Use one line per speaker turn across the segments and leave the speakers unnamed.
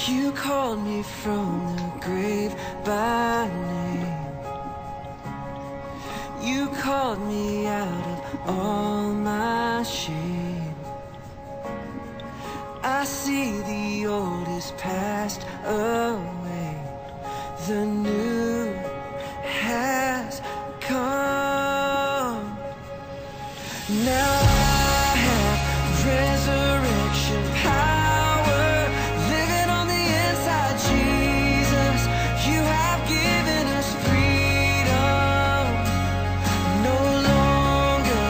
You called me from the grave by name. You called me out of all my shame. I see the old is passed away. The new has come. Now I have resurrection power living on the inside, Jesus. You have given us freedom. No longer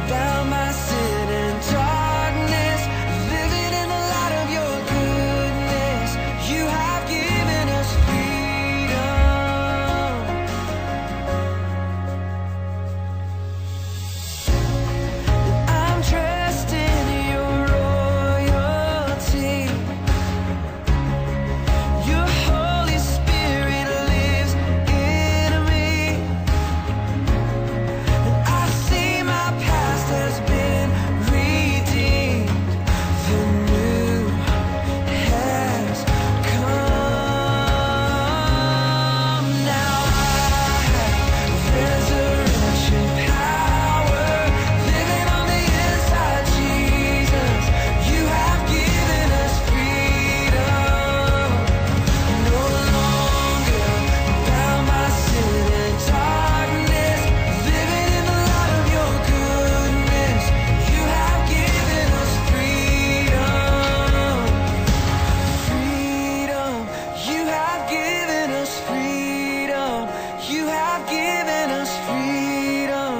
bound by sin and darkness, living in the light of your goodness. You have given us freedom. I'm dressed in your royalty. Your Holy Spirit lives in me. I see my past has been redeemed. The new has come. Now I have resurrection power living on the inside, Jesus. You have given us freedom. No longer bound by sin and darkness, living in the light of your goodness. You have given us freedom. Freedom. You have given us freedom. You have given us freedom.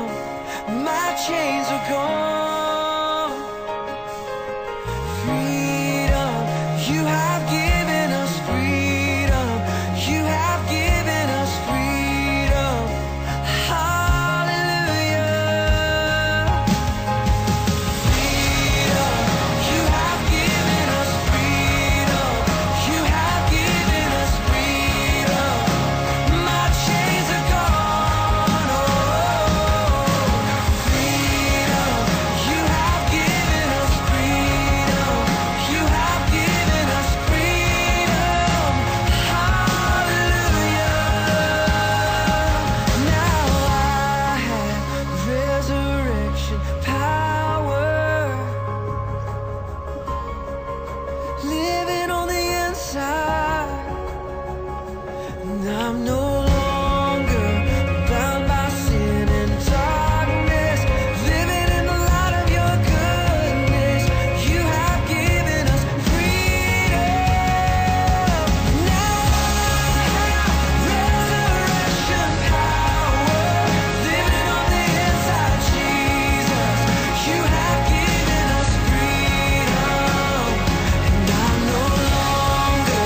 My chains are gone. Freedom. You have given us freedom. You have given us freedom. Hallelujah. Freedom. You have given us freedom. You have given us freedom. My chains are gone. Oh, freedom. You have given us freedom. You have given us freedom. Hallelujah. Now I have resurrection power living on the inside. And I'm no longer bound by sin and darkness, living in the light of your goodness. You have given us freedom. Now I have resurrection power living on the inside, Jesus. You have given us freedom. And I'm no longer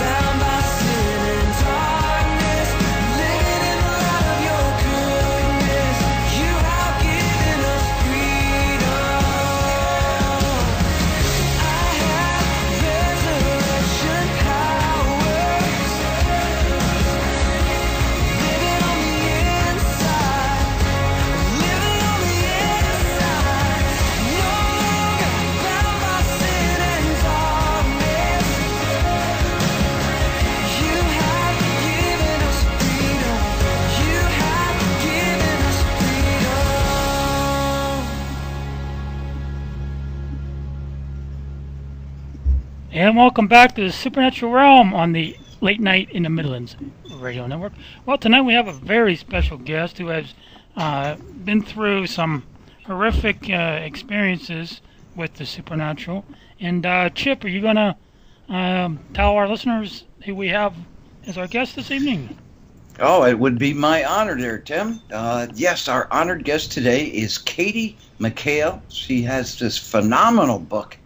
bound by sin and darkness, living in the light of your goodness. You have given us freedom. I have resurrection powers living on the inside, living on the inside. No longer bound by sin and darkness. You have given us freedom. You have given us freedom.
And welcome back to the Supernatural Realm on the Late Night in the Midlands Radio Network. Well, tonight we have a very special guest who has been through some horrific experiences with the supernatural. And Chip, are you going to tell our listeners who we have as our guest this evening?
Oh, it would be my honor there, Tim. Yes, our honored guest today is Katie McHale. She has this phenomenal book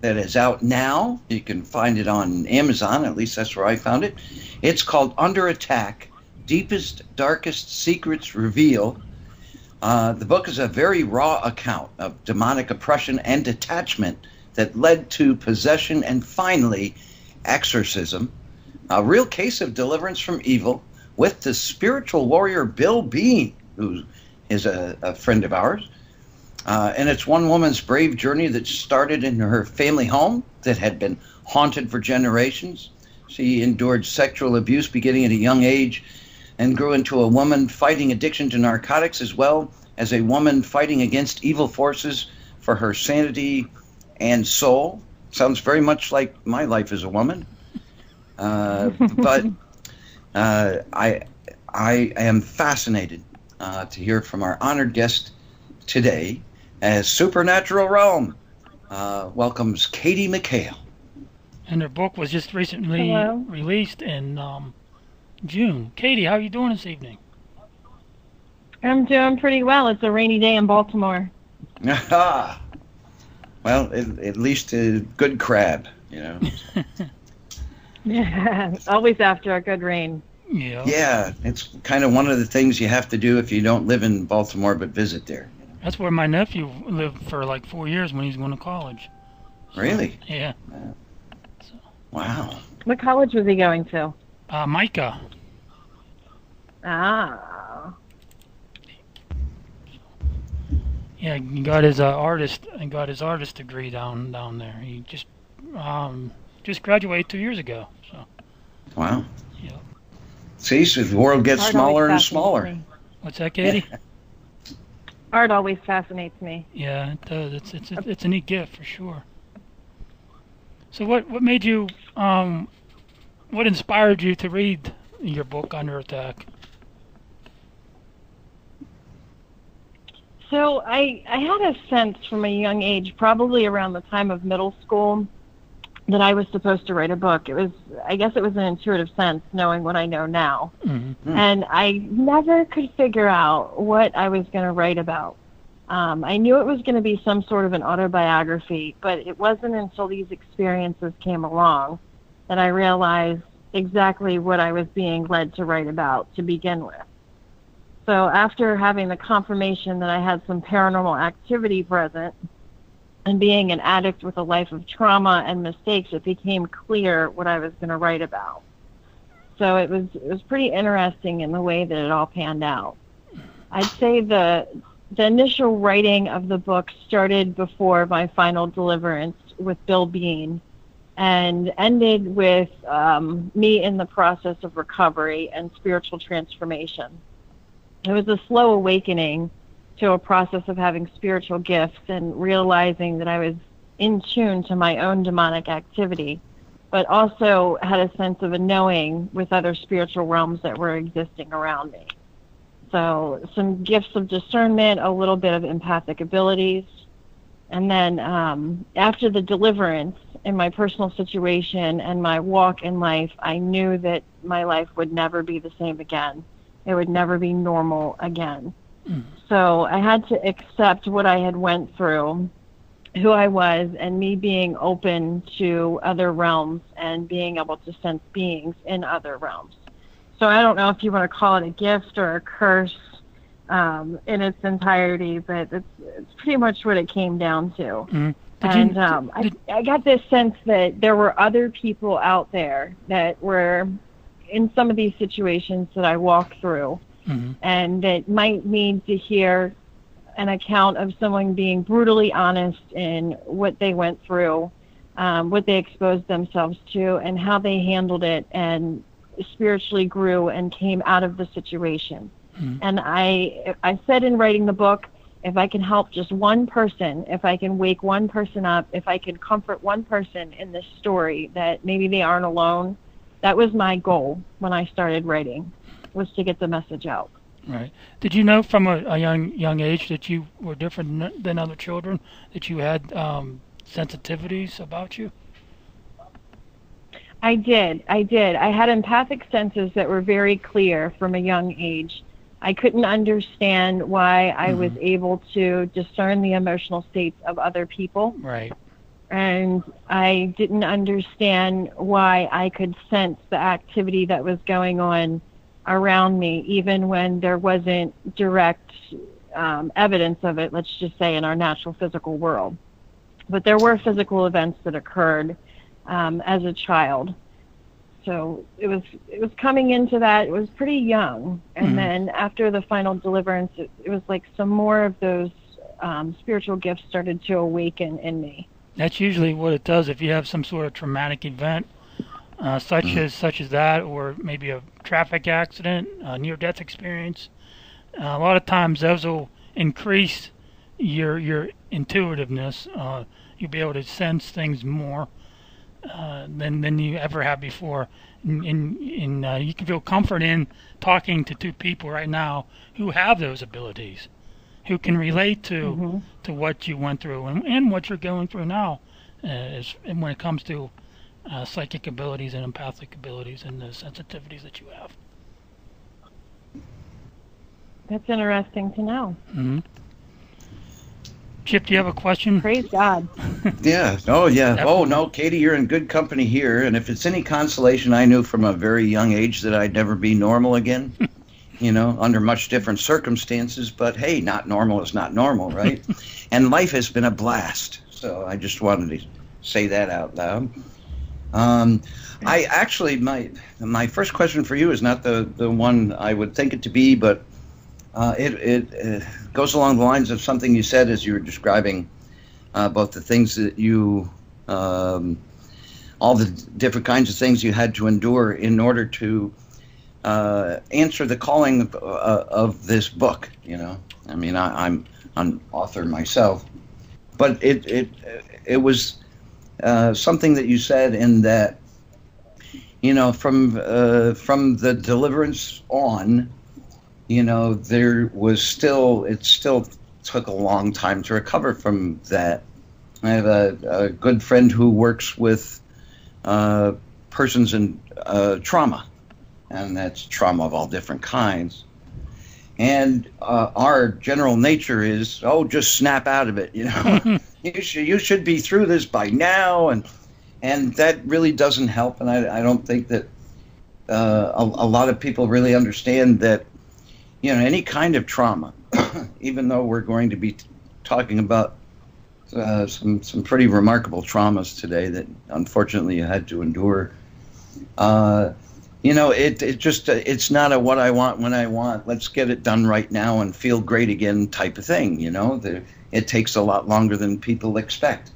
that is out now. You can find it on Amazon, at least that's where I found it. It's called Under Attack, Deepest, Darkest Secrets Revealed. The book is a very raw account of demonic oppression and detachment that led to possession and finally exorcism. A real case of deliverance from evil with the spiritual warrior Bill Bean, who is a friend of ours. And it's one woman's brave journey that started in her family home that had been haunted for generations. She endured sexual abuse beginning at a young age and grew into a woman fighting addiction to narcotics, as well as a woman fighting against evil forces for her sanity and soul. Sounds very much like my life as a woman. But I am fascinated to hear from our honored guest today as Supernatural Realm welcomes Katie McHale.
And her book was just recently released in June. Katie, how are you doing this evening?
I'm doing pretty well. It's a rainy day in Baltimore.
Well, at least a good crab, you know.
Yeah, always after a good rain.
Yeah.
Yeah, it's kind of one of the things you have to do if you don't live in Baltimore but visit there.
That's where my nephew lived for like 4 years when he was going to college. So,
Really?
Yeah.
Wow.
What college was he going to?
Micah.
Ah.
Yeah, he got his artist degree down there. He just graduated 2 years ago. So.
Wow.
Yeah.
See, so the world gets
Art
smaller
always
and
fascinates
smaller.
me.
What's that, Katie?
Art always fascinates me.
Yeah, it does. It's a neat gift for sure. So what made you what inspired you to read your book Under Attack?
So I had a sense from a young age, probably around the time of middle school, that I was supposed to write a book. I guess it was an intuitive sense, knowing what I know now.
Mm-hmm.
And I never could figure out what I was going to write about. I knew it was going to be some sort of an autobiography, but it wasn't until these experiences came along that I realized exactly what I was being led to write about to begin with. So after having the confirmation that I had some paranormal activity present and being an addict with a life of trauma and mistakes, it became clear what I was going to write about. So it was pretty interesting in the way that it all panned out. I'd say the initial writing of the book started before my final deliverance with Bill Bean and ended with me in the process of recovery and spiritual transformation. It was a slow awakening to a process of having spiritual gifts and realizing that I was in tune to my own demonic activity, but also had a sense of a knowing with other spiritual realms that were existing around me. So some gifts of discernment, a little bit of empathic abilities. And then after the deliverance in my personal situation and my walk in life, I knew that my life would never be the same again. It would never be normal again. Mm. So I had to accept what I had went through, who I was, and me being open to other realms and being able to sense beings in other realms. So I don't know if you want to call it a gift or a curse in its entirety, but it's pretty much what it came down to. Mm. I got this sense that there were other people out there that were in some of these situations that I walked through, mm-hmm. and that might need to hear an account of someone being brutally honest in what they went through, what they exposed themselves to, and how they handled it and spiritually grew and came out of the situation. Mm-hmm. And I said in writing the book, if I can help just one person, if I can wake one person up, if I can comfort one person in this story that maybe they aren't alone, that was my goal when I started writing, was to get the message out.
Right. Did you know from a young age that you were different than other children, that you had sensitivities about you?
I did. I had empathic senses that were very clear from a young age. I couldn't understand why I was able to discern the emotional states of other people.
Right.
And I didn't understand why I could sense the activity that was going on around me, even when there wasn't direct evidence of it, let's just say, in our natural physical world. But there were physical events that occurred as a child. So it was coming into that. It was pretty young. And then after the final deliverance, it was like some more of those spiritual gifts started to awaken in me.
That's usually what it does. If you have some sort of traumatic event, such as that, or maybe a traffic accident, a near-death experience, a lot of times those will increase your intuitiveness. You'll be able to sense things more than you ever have before. And you can feel comfort in talking to two people right now who have those abilities, who can relate to what you went through and what you're going through now, and when it comes to psychic abilities and empathic abilities and the sensitivities that you have.
That's interesting to know.
Mm-hmm. Chip, do you have a question?
Praise God.
Yeah. Oh, yeah.
Yep.
Oh, no, Katie, you're in good company here. And if it's any consolation, I knew from a very young age that I'd never be normal again, under much different circumstances. But, hey, not normal is not normal, right? And life has been a blast. So I just wanted to say that out loud. I actually, my first question for you is not the one I would think it to be, but it goes along the lines of something you said as you were describing both the things that you, all the different kinds of things you had to endure in order to answer the calling of this book. I mean, I'm an author myself, but it was something that you said in that, from the deliverance on, it still took a long time to recover from that. I have a good friend who works with persons in trauma, and that's trauma of all different kinds. And our general nature is, just snap out of it, you should be through this by now, and that really doesn't help. And I don't think that a lot of people really understand that, any kind of trauma, even though we're going to be talking about some pretty remarkable traumas today that unfortunately you had to endure. It's not a what I want when I want. Let's get it done right now and feel great again type of thing. It takes a lot longer than people expect.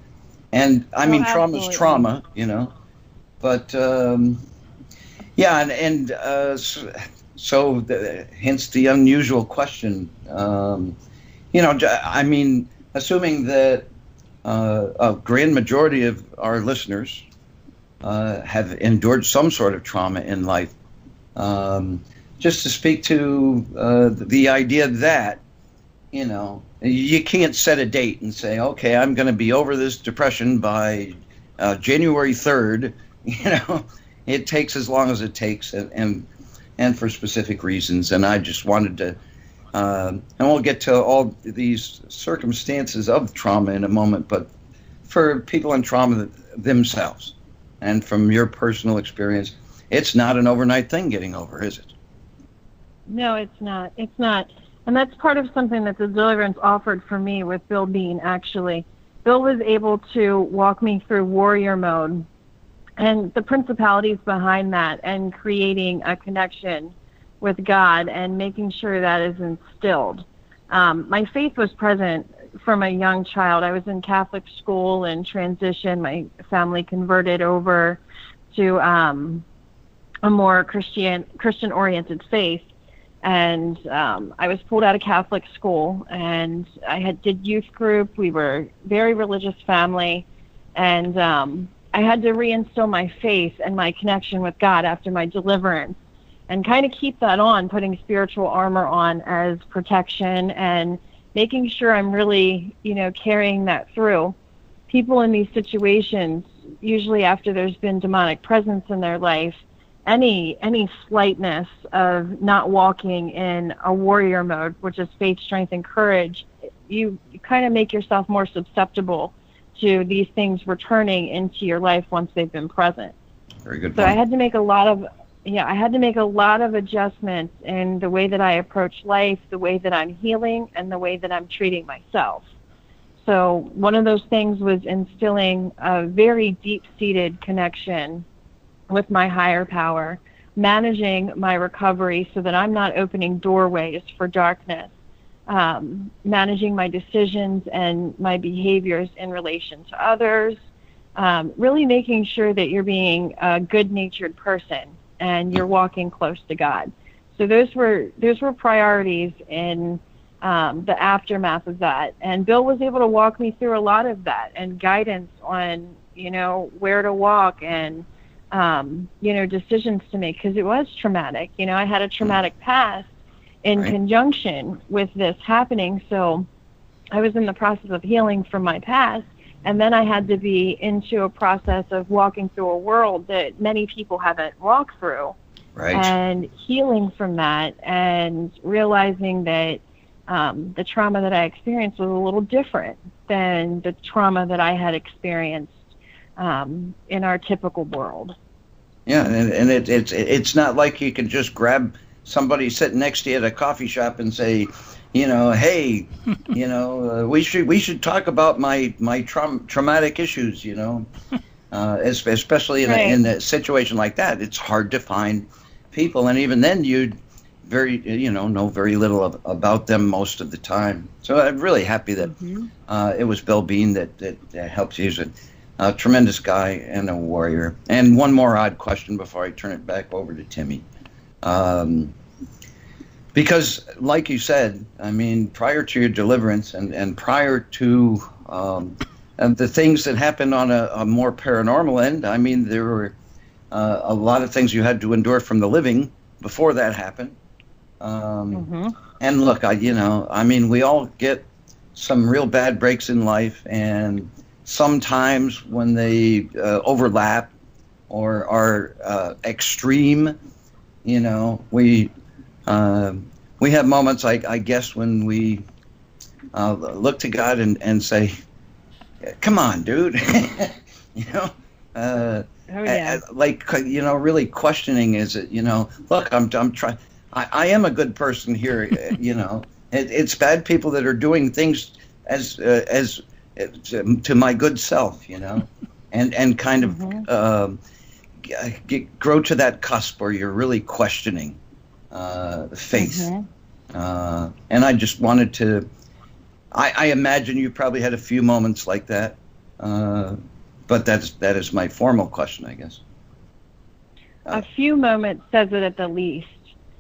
And I mean, trauma's trauma, but so hence the unusual question. I mean, assuming that a grand majority of our listeners have endured some sort of trauma in life, just to speak to the idea that, you can't set a date and say, okay, I'm going to be over this depression by January 3rd. It takes as long as it takes, and for specific reasons. And I just wanted to, and we'll get to all these circumstances of trauma in a moment, but for people in trauma themselves, and from your personal experience, it's not an overnight thing getting over, is it?
No, it's not. It's not. And that's part of something that the deliverance offered for me with Bill Bean, actually. Bill was able to walk me through warrior mode and the principalities behind that, and creating a connection with God and making sure that is instilled. My faith was present from a young child. I was in Catholic school and transitioned. My family converted over to a more Christian-oriented faith. And I was pulled out of Catholic school, and I did youth group. We were a very religious family, and I had to reinstill my faith and my connection with God after my deliverance, and kind of keep that on, putting spiritual armor on as protection and making sure I'm really, carrying that through. People in these situations, usually after there's been demonic presence in their life, any slightness of not walking in a warrior mode, which is faith, strength, and courage, you kind of make yourself more susceptible to these things returning into your life once they've been present.
Very good point.
So I had to make a lot of adjustments in the way that I approach life, the way that I'm healing, and the way that I'm treating myself. So one of those things was instilling a very deep-seated connection with my higher power, managing my recovery so that I'm not opening doorways for darkness, managing my decisions and my behaviors in relation to others, really making sure that you're being a good-natured person and you're walking close to God. So those were priorities in the aftermath of that. And Bill was able to walk me through a lot of that and guidance on, where to walk and, decisions to make, because it was traumatic. I had a traumatic past in conjunction with this happening. So I was in the process of healing from my past. And then I had to be into a process of walking through a world that many people haven't walked through.
Right.
And healing from that and realizing that the trauma that I experienced was a little different than the trauma that I had experienced in our typical world.
Yeah, and it's not like you can just grab somebody sitting next to you at a coffee shop and say, hey, we should talk about my traumatic issues, especially in a situation like that. It's hard to find people, and even then you'd know very little about them most of the time. So I'm really happy that it was Bill Bean that helped you. He's a tremendous guy and a warrior. And one more odd question before I turn it back over to Timmy. Because, like you said, I mean, prior to your deliverance and prior to the things that happened on a more paranormal end, I mean, there were a lot of things you had to endure from the living before that happened. And look, we all get some real bad breaks in life, and sometimes when they overlap or are extreme, we have moments, I guess, when we look to God and say, "Come on, dude," really questioning, is it, look, I'm trying. I am a good person here, It's bad people that are doing things as to my good self, and kind of grow to that cusp where you're really questioning faith. And I just wanted to. I imagine you probably had a few moments like that, but that is my formal question, I guess.
A few moments says it at the least.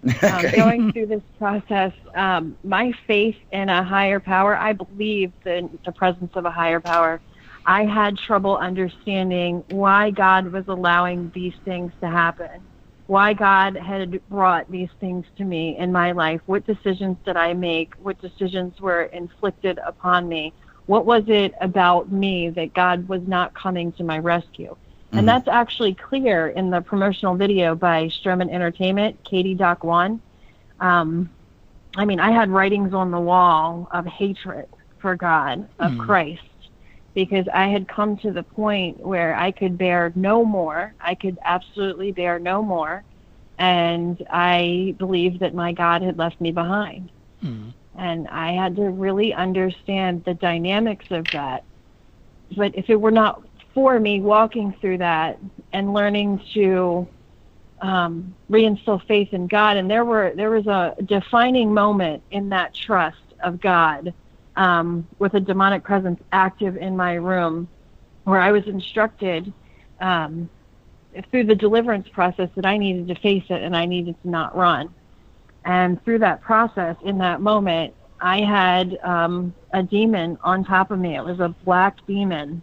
Okay.
Going through this process, my faith in a higher power, I believe in the presence of a higher power. I had trouble understanding why God was allowing these things to happen, why God had brought these things to me in my life. What decisions did I make? What decisions were inflicted upon me? What was it about me that God was not coming to my rescue? And that's actually clear in the promotional video by Stroman Entertainment, Katie Doc 1. I had writings on the wall of hatred for God, of Christ, because I had come to the point where I could bear no more. I could absolutely bear no more. And I believed that my God had left me behind. And I had to really understand the dynamics of that. But if it were not for me walking through that and learning to reinstill faith in God, and there was a defining moment in that trust of God, with a demonic presence active in my room, where I was instructed through the deliverance process that I needed to face it and I needed to not run. And through that process, in that moment, I had a demon on top of me. It was a black demon.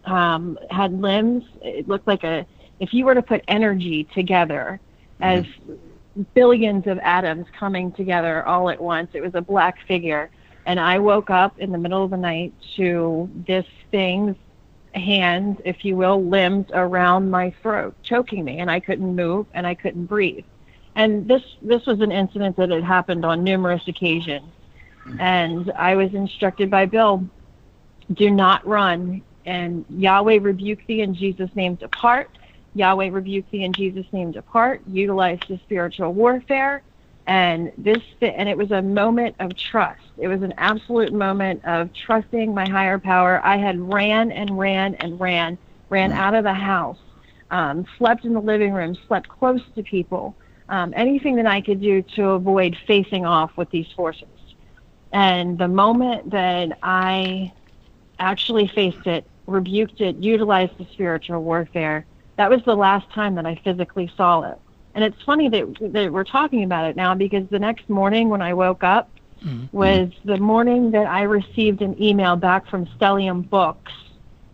Had limbs. It looked like if you were to put energy together as billions of atoms coming together all at once, it was a black figure. And I woke up in the middle of the night to this thing's hands, if you will, limbs around my throat, choking me, and I couldn't move and I couldn't breathe. And this was an incident that had happened on numerous occasions. And I was instructed by Bill, do not run. And Yahweh rebuke thee in Jesus' name, depart. Yahweh rebuke thee in Jesus' name, depart. Utilize the spiritual warfare. And it was a moment of trust. It was an absolute moment of trusting my higher power. I had ran out of the house, slept in the living room, slept close to people, anything that I could do to avoid facing off with these forces. And the moment that I actually faced it, rebuked it, utilized the spiritual warfare, that was the last time that I physically saw it. And it's funny that we're talking about it now, because the next morning when I woke up was the morning that I received an email back from Stellium Books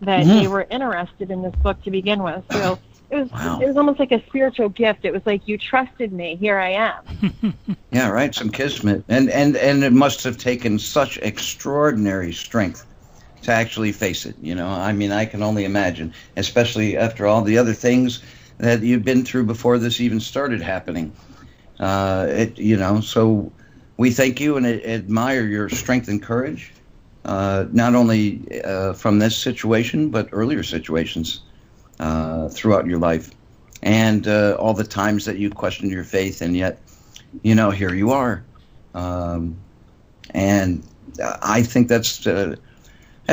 that they were interested in this book to begin with. So it was almost like a spiritual gift. It was like, you trusted me, here I am.
Yeah, right, some kismet. And it must have taken such extraordinary strength to actually face it, you know. I mean, I can only imagine, especially after all the other things that you've been through before this even started happening. So we thank you and admire your strength and courage, not only from this situation, but earlier situations throughout your life, and all the times that you questioned your faith, and yet, you know, here you are. And I think that's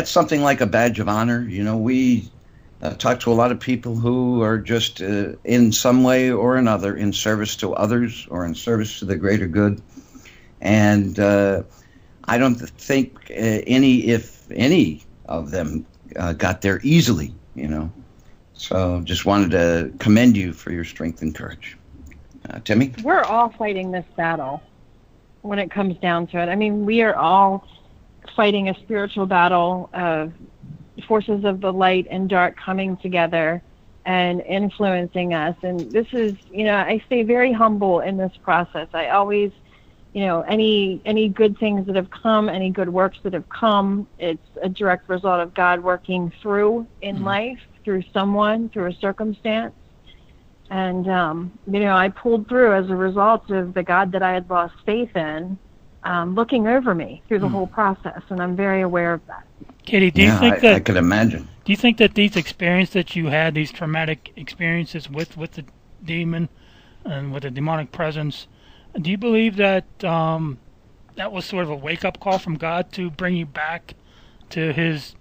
something like a badge of honor. You know, we talk to a lot of people who are just in some way or another in service to others or in service to the greater good. And I don't think if any of them got there easily, you know. So just wanted to commend you for your strength and courage. Timmy?
We're all fighting this battle when it comes down to it. I mean, we are all fighting a spiritual battle of forces of the light and dark coming together and influencing us. And this is, you know, I stay very humble in this process. I always, you know, any good things that have come, any good works that have come, it's a direct result of God working through in life, through someone, through a circumstance. And, you know, I pulled through as a result of the God that I had lost faith in, looking over me through the whole process. And I'm very aware of that.
Katie, do you think that...
I could imagine.
Do you think that these experiences that you had, these traumatic experiences with the demon and with the demonic presence, do you believe that that was sort of a wake-up call from God to bring you back to his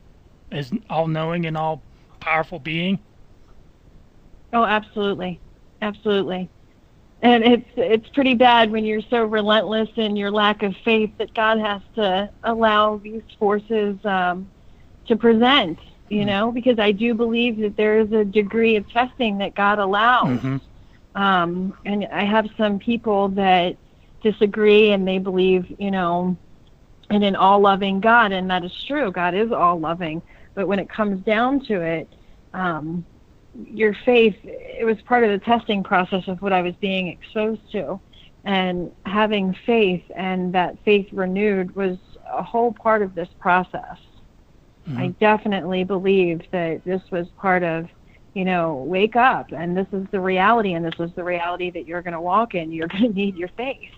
all-knowing and all-powerful being?
Oh, absolutely. Absolutely. And it's pretty bad when you're so relentless in your lack of faith that God has to allow these forces to present, you know, because I do believe that there is a degree of testing that God allows. And I have some people that disagree, and they believe, you know, in an all-loving God, and that is true. God is all-loving. But when it comes down to it, your faith, it was part of the testing process of what I was being exposed to. And having faith and that faith renewed was a whole part of this process. I definitely believe that this was part of, you know, wake up, and this is the reality, and this is the reality that you're going to walk in. You're going to need your faith.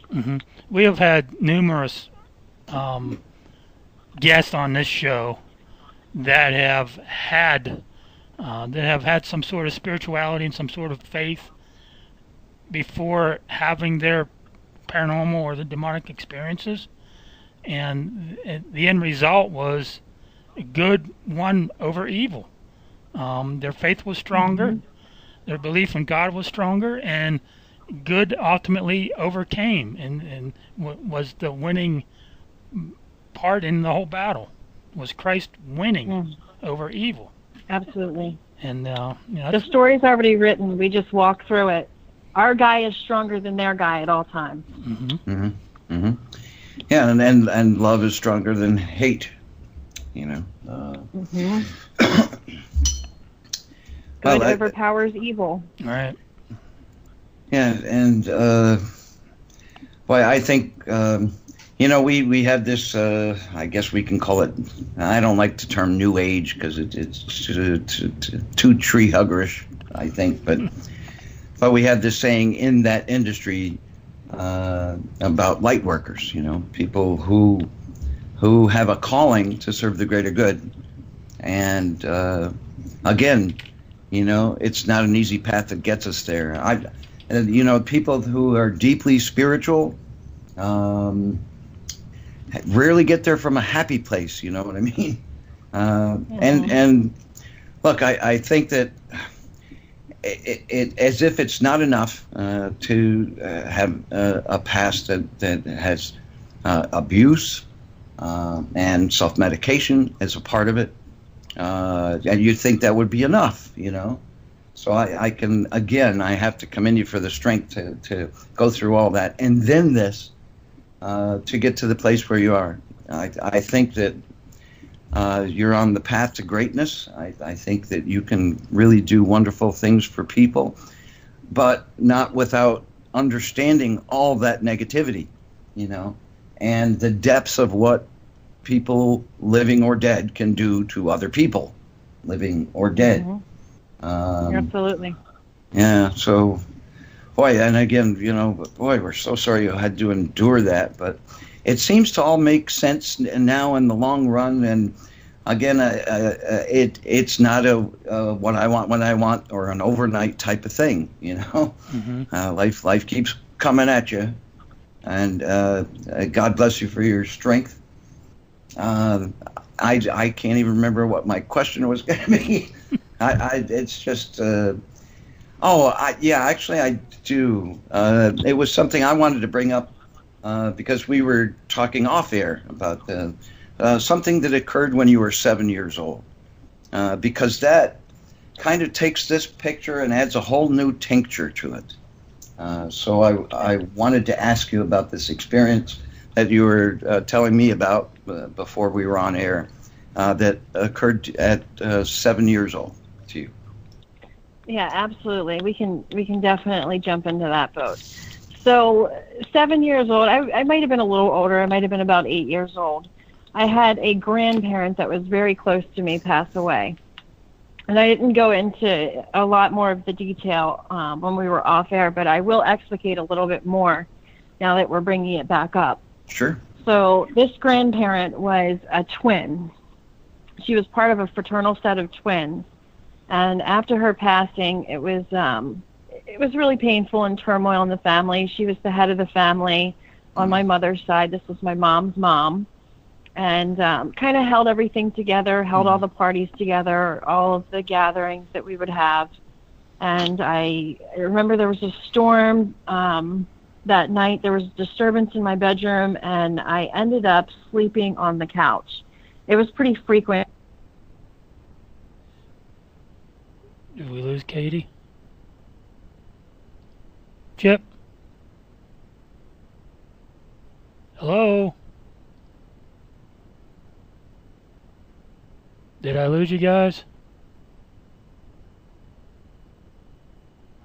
We have had numerous guests on this show that have had some sort of spirituality and some sort of faith before having their paranormal or the demonic experiences, and the end result was good won over evil. Their faith was stronger, their belief in God was stronger, and good ultimately overcame and was the winning part in the whole battle, was Christ winning over evil.
Absolutely.
And you know,
the story's already written. We just walk through it. Our guy is stronger than their guy at all times.
Yeah, and love is stronger than hate. You know.
Good overpowers evil.
Right.
Yeah, and boy, I think you know, we have this. I guess we can call it. I don't like the term New Age because it's too tree huggerish, I think. But we have this saying in that industry about light workers. You know, people who have a calling to serve the greater good, and again, you know, it's not an easy path that gets us there. You know, people who are deeply spiritual. Rarely get there from a happy place, you know what I mean? And look, I think that it as if it's not enough to have a past that has abuse and self-medication is a part of it. And you'd think that would be enough, you know. So I can, again, I have to commend you for the strength to go through all that. And then this, to get to the place where you are. I think that you're on the path to greatness. I think that you can really do wonderful things for people, but not without understanding all that negativity, you know, and the depths of what people living or dead can do to other people living or dead.
Absolutely.
Yeah, so, boy, and again, you know, boy, we're so sorry you had to endure that, but it seems to all make sense now in the long run. And again, it's not a what I want when I want, or an overnight type of thing, you know. Life keeps coming at you, and God bless you for your strength. I can't even remember what my question was going to be. It's just, actually I do. It was something I wanted to bring up because we were talking off air about something that occurred when you were 7 years old, because that kind of takes this picture and adds a whole new tincture to it. So I wanted to ask you about this experience that you were telling me about before we were on air, that occurred at 7 years old to you.
Yeah, absolutely. We can definitely jump into that boat. So 7 years old, I might have been a little older. I might have been about 8 years old. I had a grandparent that was very close to me pass away. And I didn't go into a lot more of the detail when we were off air, but I will explicate a little bit more now that we're bringing it back up.
Sure.
So this grandparent was a twin. She was part of a fraternal set of twins. And after her passing, it was really painful and turmoil in the family. She was the head of the family on my mother's side. This was my mom's mom. And kind of held everything together, held all the parties together, all of the gatherings that we would have. And I remember there was a storm that night. There was disturbance in my bedroom, and I ended up sleeping on the couch. It was pretty frequent.
Did we lose Katie? Chip? Hello? Did I lose you guys?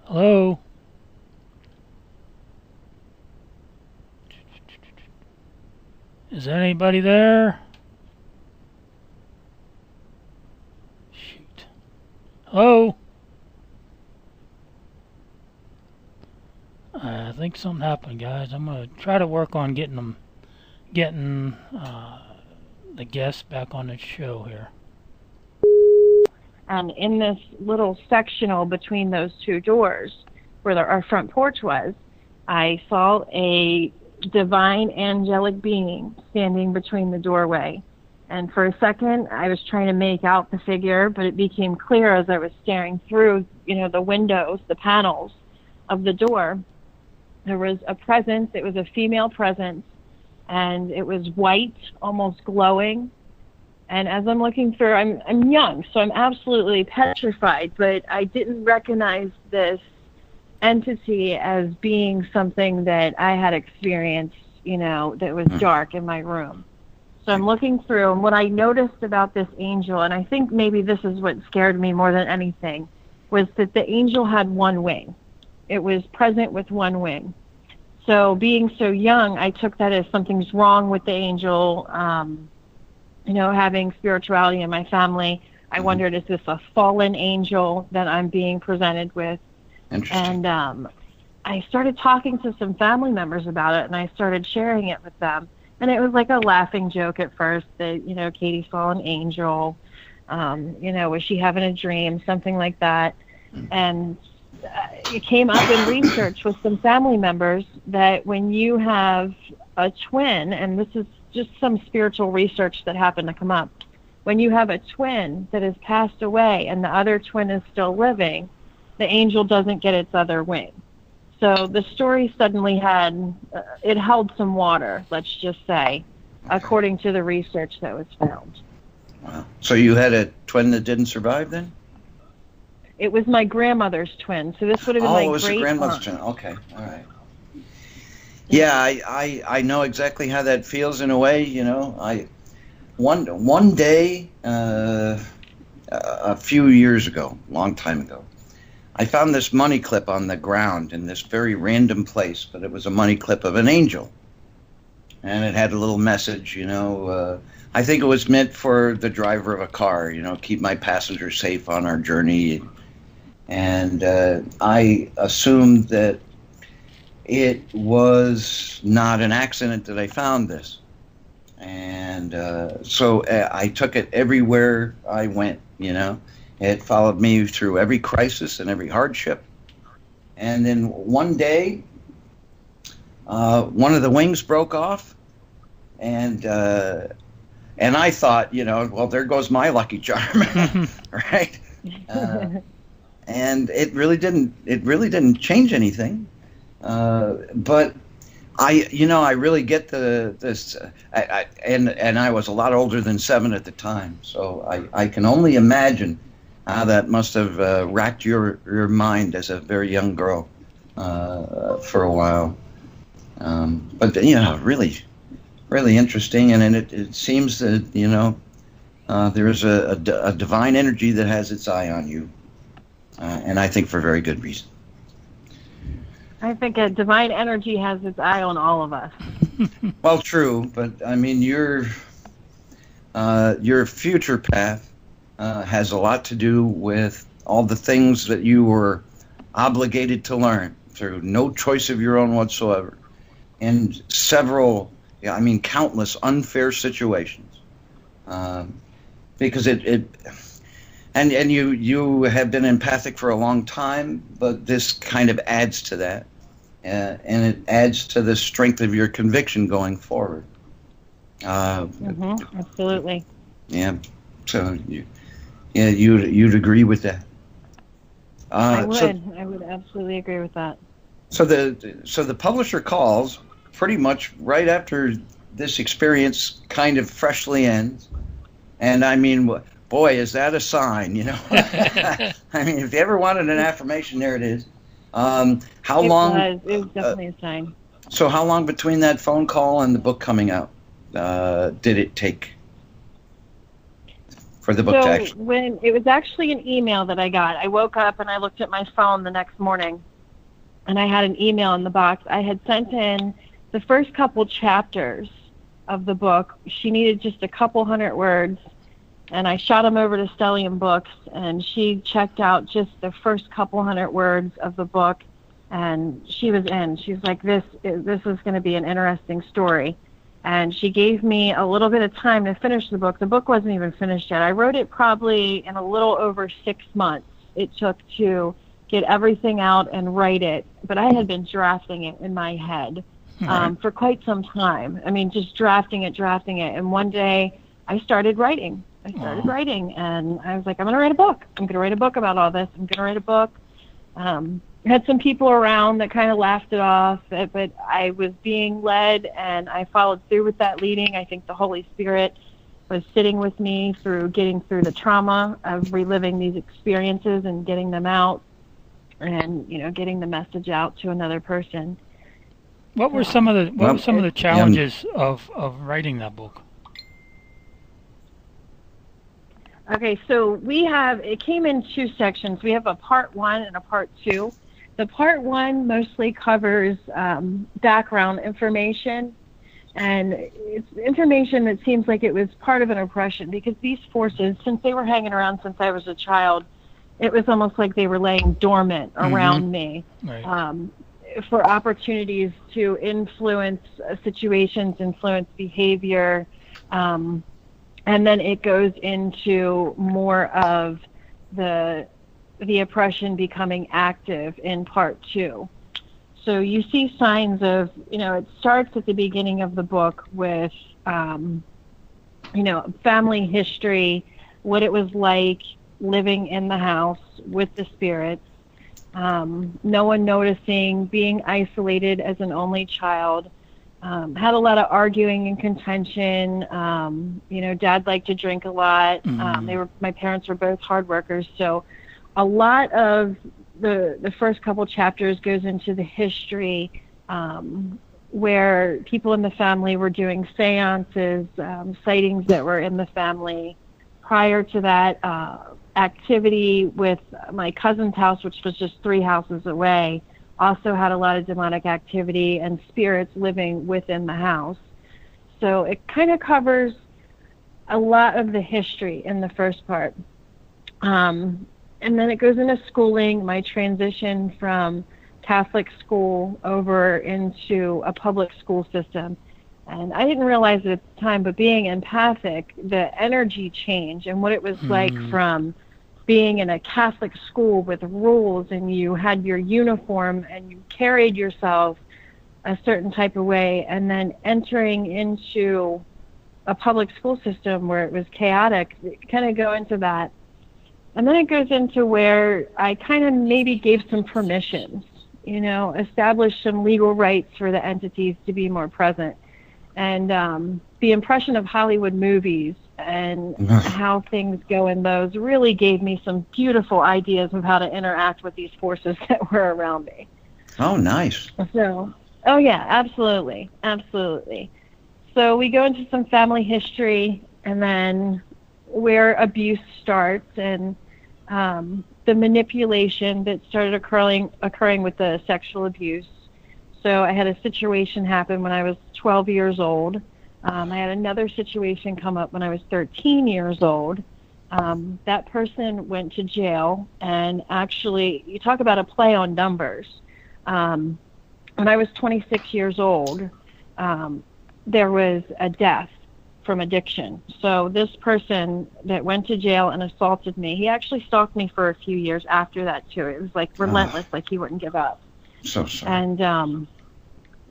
Hello? Is anybody there? Shoot. Hello? I think something happened, guys. I'm going to try to work on getting the guests back on the show here.
And in this little sectional between those two doors where our front porch was, I saw a divine angelic being standing between the doorway. And for a second, I was trying to make out the figure, but it became clear as I was staring through, the windows, the panels of the door. There was a presence. It was a female presence, and it was white, almost glowing. And as I'm looking through, I'm young, so I'm absolutely petrified, but I didn't recognize this entity as being something that I had experienced, that was dark in my room. So I'm looking through, and what I noticed about this angel, and I think maybe this is what scared me more than anything, was that the angel had one wing. It was present with one wing. So being so young, I took that as something's wrong with the angel, having spirituality in my family. I wondered, is this a fallen angel that I'm being presented with? And I started talking to some family members about it, and I started sharing it with them. And it was like a laughing joke at first that, Katie saw an angel, was she having a dream, something like that. And it came up in research with some family members that when you have a twin, and this is just some spiritual research that happened to come up, when you have a twin that has passed away and the other twin is still living, the angel doesn't get its other wing. So the story suddenly it held some water, let's just say. according to the research that was found.
Wow. So you had a twin that didn't survive then?
It was my grandmother's twin, so this would have been my
it was
great
a grandmother's
aunt.
twin. Okay, all right. Yeah, I know exactly how that feels in a way. You know, one day a few years ago, a long time ago, I found this money clip on the ground in this very random place, but it was a money clip of an angel, and it had a little message. You know, I think it was meant for the driver of a car. You know, keep my passengers safe on our journey. And I assumed that it was not an accident that I found this. And so I took it everywhere I went, you know. It followed me through every crisis and every hardship. And then one day, one of the wings broke off. And I thought, you know, well, there goes my lucky charm, right? And it really didn't change anything. But I really get this. And I was a lot older than 7 at the time, so I can only imagine how that must have racked your mind as a very young girl for a while. But you know, really interesting, and it seems that there is a divine energy that has its eye on you, and I think for very good reason.
I think a divine energy has its eye on all of us.
Well, true, but I mean your future path has a lot to do with all the things that you were obligated to learn through no choice of your own whatsoever, and countless unfair situations, because and you have been empathic for a long time, but this kind of adds to that, and it adds to the strength of your conviction going forward.
Absolutely.
Yeah. So you'd agree with that.
I would absolutely agree with that.
So the publisher calls pretty much right after this experience kind of freshly ends, and I mean, boy, is that a sign, you know? I mean, if you ever wanted an affirmation, there it is. How long?
It was definitely a sign.
So how long between that phone call and the book coming out did it take for the book to actually?
So when it was actually an email that I got, I woke up and I looked at my phone the next morning, and I had an email in the box. I had sent in the first couple chapters of the book. She needed just a couple hundred words, and I shot them over to Stellium Books, and she checked out just the first couple hundred words of the book, and she was in. She's like, this is going to be an interesting story. And she gave me a little bit of time to finish the book. The book wasn't even finished yet. I wrote it probably in a little over 6 months. It took to get everything out and write it, but I had been drafting it in my head for quite some time. I mean, just drafting it. And one day I started writing. And I was like, I'm going to write a book. I'm going to write a book about all this. I'm going to write a book. I had some people around that kind of laughed it off, but I was being led, and I followed through with that leading. I think the Holy Spirit was sitting with me through getting through the trauma of reliving these experiences and getting them out, and getting the message out to another person.
What were some of the challenges of writing that book?
Okay, so it came in 2 sections. We have a part 1 and a part 2. The part 1 mostly covers background information, and it's information that seems like it was part of an oppression, because these forces, since they were hanging around since I was a child, it was almost like they were laying dormant around me. Right. For opportunities to influence situations, influence behavior, and then it goes into more of the oppression becoming active in part 2. So you see signs of, it starts at the beginning of the book with, family history, what it was like living in the house with the spirits, no one noticing, being isolated as an only child, Had a lot of arguing and contention. Dad liked to drink a lot. My parents were both hard workers, so a lot of the first couple chapters goes into the history, where people in the family were doing seances, sightings that were in the family. Prior to that, activity with my cousin's house, which was just 3 houses away, also had a lot of demonic activity and spirits living within the house. So it kind of covers a lot of the history in the first part. And then it goes into schooling, my transition from Catholic school over into a public school system. And I didn't realize it at the time, but being empathic, the energy change and what it was like from being in a Catholic school with rules, and you had your uniform and you carried yourself a certain type of way, and then entering into a public school system where it was chaotic, kind of go into that. And then it goes into where I kind of maybe gave some permissions, established some legal rights for the entities to be more present. And the impression of Hollywood movies and how things go in those really gave me some beautiful ideas of how to interact with these forces that were around me.
Oh, nice.
So, oh yeah, absolutely. Absolutely. So we go into some family history, and then where abuse starts, and the manipulation that started occurring with the sexual abuse. So I had a situation happen when I was 12 years old. I had another situation come up when I was 13 years old. That person went to jail, and actually, you talk about a play on numbers. When I was 26 years old, there was a death from addiction. So this person that went to jail and assaulted me, he actually stalked me for a few years after that too. It was like relentless, like he wouldn't give up.
So sorry.
And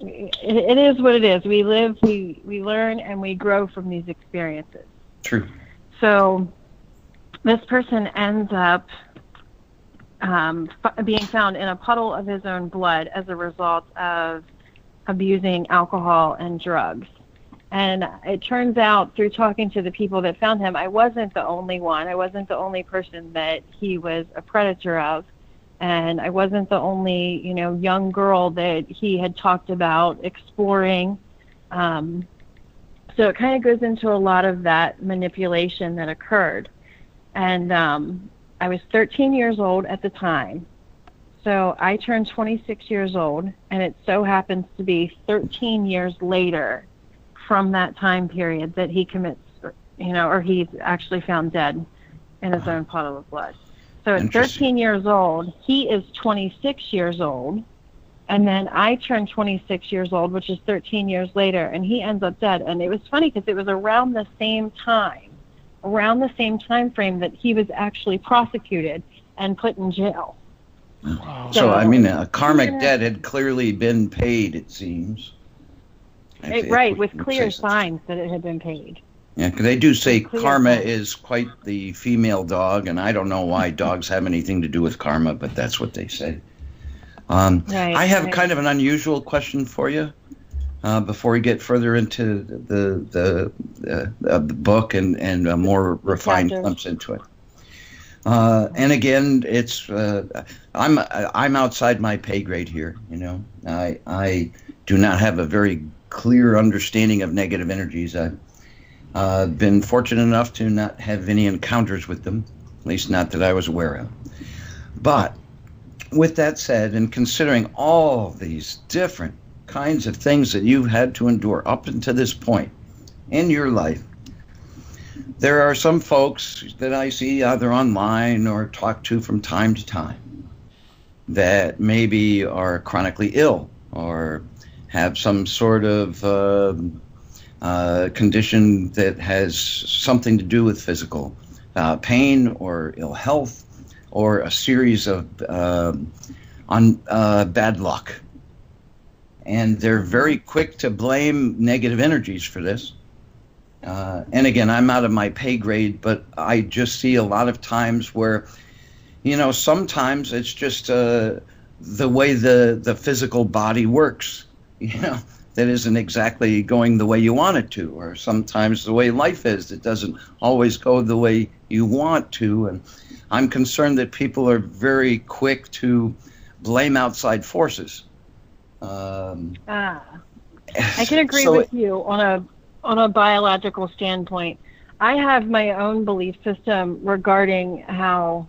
it is what it is. We live, we learn, and we grow from these experiences.
True.
So this person ends up being found in a puddle of his own blood as a result of abusing alcohol and drugs. And it turns out, through talking to the people that found him, I wasn't the only one. I wasn't the only person that he was a predator of. And I wasn't the only, young girl that he had talked about exploring. So it kind of goes into a lot of that manipulation that occurred. And I was 13 years old at the time. So I turned 26 years old, and it so happens to be 13 years later from that time period that he commits, or he's actually found dead in his own puddle of blood. So at 13 years old, he is 26 years old, and then I turned 26 years old, which is 13 years later, and he ends up dead. And it was funny because it was around the same time frame that he was actually prosecuted and put in jail.
Wow. So I mean, a karmic debt had clearly been paid, it seems.
Right, with clear signs that it had been paid.
Yeah, because they do say karma is quite the female dog, and I don't know why dogs have anything to do with karma, but that's what they say. I have kind of an unusual question for you before we get further into the book and a more refined glimpse into it. And again, it's I'm outside my pay grade here. I do not have a very clear understanding of negative energies. I've been fortunate enough to not have any encounters with them, at least not that I was aware of. But with that said, and considering all these different kinds of things that you've had to endure up until this point in your life, there are some folks that I see either online or talk to from time to time that maybe are chronically ill or have some sort of condition that has something to do with physical pain or ill health or a series of bad luck. And they're very quick to blame negative energies for this. And again, I'm out of my pay grade, but I just see a lot of times where, sometimes it's just the way the physical body works. that isn't exactly going the way you want it to, or sometimes the way life is, it doesn't always go the way you want to. And I'm concerned that people are very quick to blame outside forces.
I can agree with you on a biological standpoint. I have my own belief system regarding how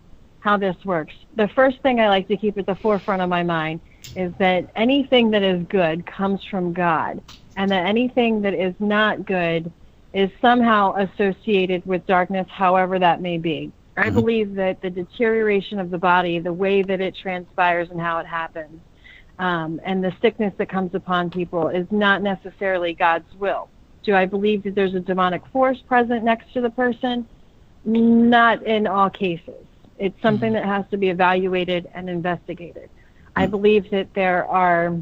this works. The first thing I like to keep at the forefront of my mind is that anything that is good comes from God, and that anything that is not good is somehow associated with darkness, however that may be. I believe that the deterioration of the body, the way that it transpires and how it happens, and the sickness that comes upon people is not necessarily God's will. Do I believe that there's a demonic force present next to the person? Not in all cases. It's something that has to be evaluated and investigated. I believe that there are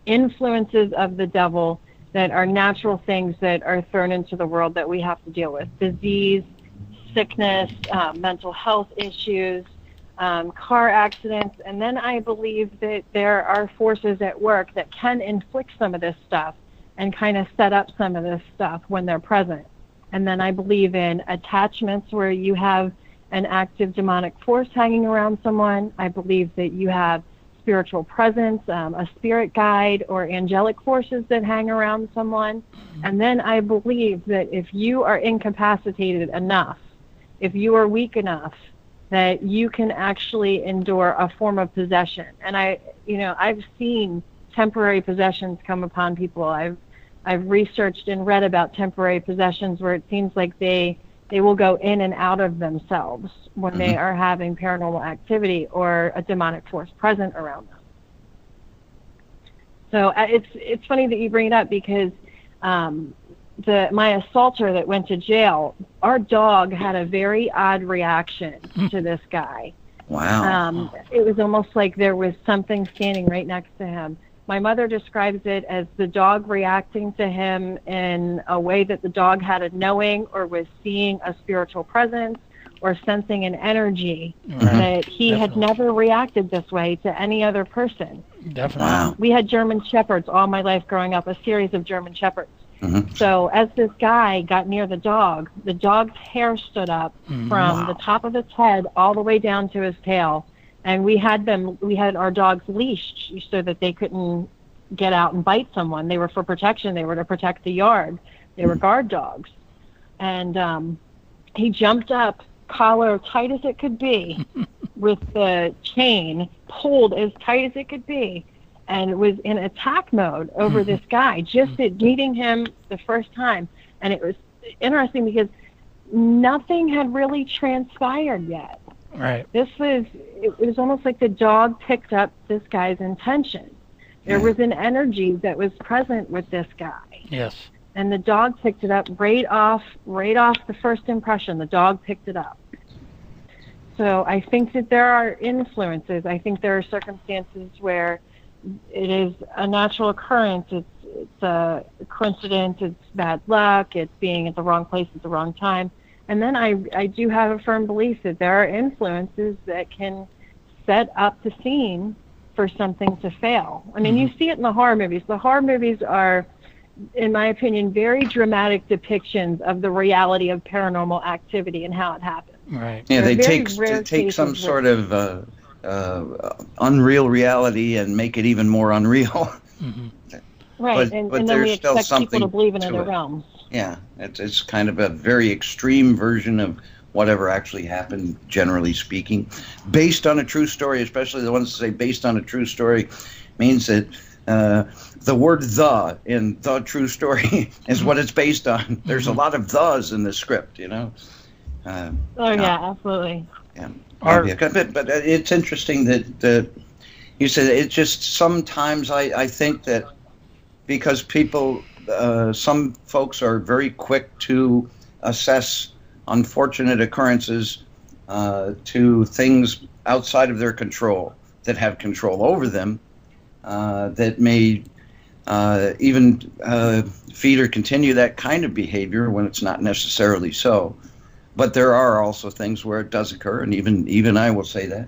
influences of the devil that are natural things that are thrown into the world that we have to deal with. Disease, sickness, mental health issues, car accidents. And then I believe that there are forces at work that can inflict some of this stuff and kind of set up some of this stuff when they're present. And then I believe in attachments where you have an active demonic force hanging around someone. I believe that you have spiritual presence, a spirit guide, or angelic forces that hang around someone. And then I believe that if you are incapacitated enough, if you are weak enough, that you can actually endure a form of possession. And I've seen temporary possessions come upon people. I've researched and read about temporary possessions where it seems like they will go in and out of themselves when they are having paranormal activity or a demonic force present around them. So it's funny that you bring it up because my assaulter that went to jail, our dog had a very odd reaction to this guy.
Wow.
It was almost like there was something standing right next to him. My mother describes it as the dog reacting to him in a way that the dog had a knowing or was seeing a spiritual presence or sensing an energy that he had never reacted this way to any other person.
Definitely.
Wow.
We had German Shepherds all my life growing up, a series of German Shepherds. So as this guy got near the dog's hair stood up from the top of its head all the way down to his tail. And we had our dogs leashed so that they couldn't get out and bite someone. They were for protection. They were to protect the yard. They were guard dogs. And he jumped up, collar tight as it could be, with the chain pulled as tight as it could be, and was in attack mode over this guy, just at meeting him the first time. And it was interesting because nothing had really transpired yet.
Right.
It was almost like the dog picked up this guy's intention. There was an energy that was present with this guy.
Yes.
And the dog picked it up right off the first impression. The dog picked it up. So I think that there are influences. I think there are circumstances where it is a natural occurrence. It's a coincidence. It's bad luck. It's being at the wrong place at the wrong time. And then I do have a firm belief that there are influences that can set up the scene for something to fail. I mean, you see it in the horror movies. The horror movies are, in my opinion, very dramatic depictions of the reality of paranormal activity and how it happens.
Right.
Yeah, they take some sort of unreal reality and make it even more unreal.
Right,
but
and then
there's
we
still
expect people to believe in
to
other
it.
realms.
Yeah, it's kind of a very extreme version of whatever actually happened, generally speaking. Based on a true story, especially the ones that say based on a true story, means that the word "the" in the true story is what it's based on. There's a lot of "thes" in the script, you know.
Yeah, absolutely.
Yeah. But it's interesting that you said it just sometimes I think that because people, some folks are very quick to assess unfortunate occurrences to things outside of their control that have control over them, that may even feed or continue that kind of behavior when it's not necessarily so. But there are also things where it does occur, and even I will say that.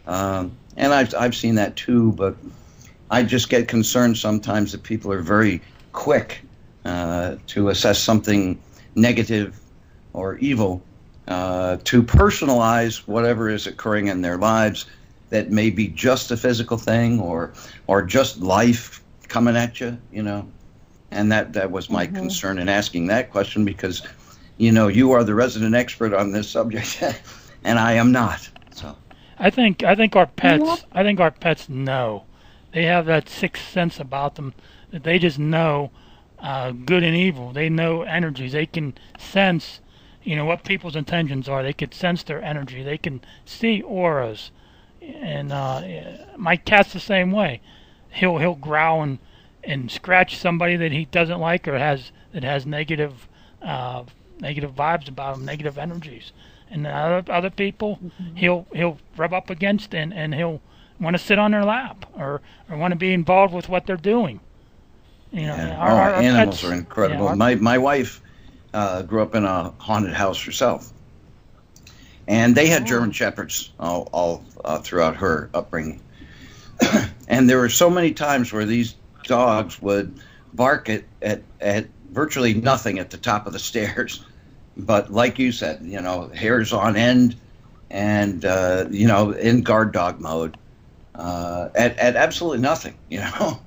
And I've seen that too, but I just get concerned sometimes that people are very quick to assess something negative or evil, to personalize whatever is occurring in their lives that may be just a physical thing or just life coming at you, you know. And that was my concern in asking that question, because, you know, you are the resident expert on this subject, and I am not. So
I think our pets know. They have that sixth sense about them that they just know good and evil. They know energies. They can sense, you know, what people's intentions are. They can sense their energy. They can see auras. And my cat's the same way. He'll growl and scratch somebody that he doesn't like or has negative vibes about him, negative energies. And other people, he'll rub up against and he'll want to sit on their lap or want to be involved with what they're doing. You know, our
animals
pets
are incredible.
Yeah,
my wife grew up in a haunted house herself, and they had German Shepherds all throughout her upbringing. And there were so many times where these dogs would bark at virtually nothing at the top of the stairs. But like you said, you know, hairs on end and, you know, in guard dog mode at absolutely nothing, you know.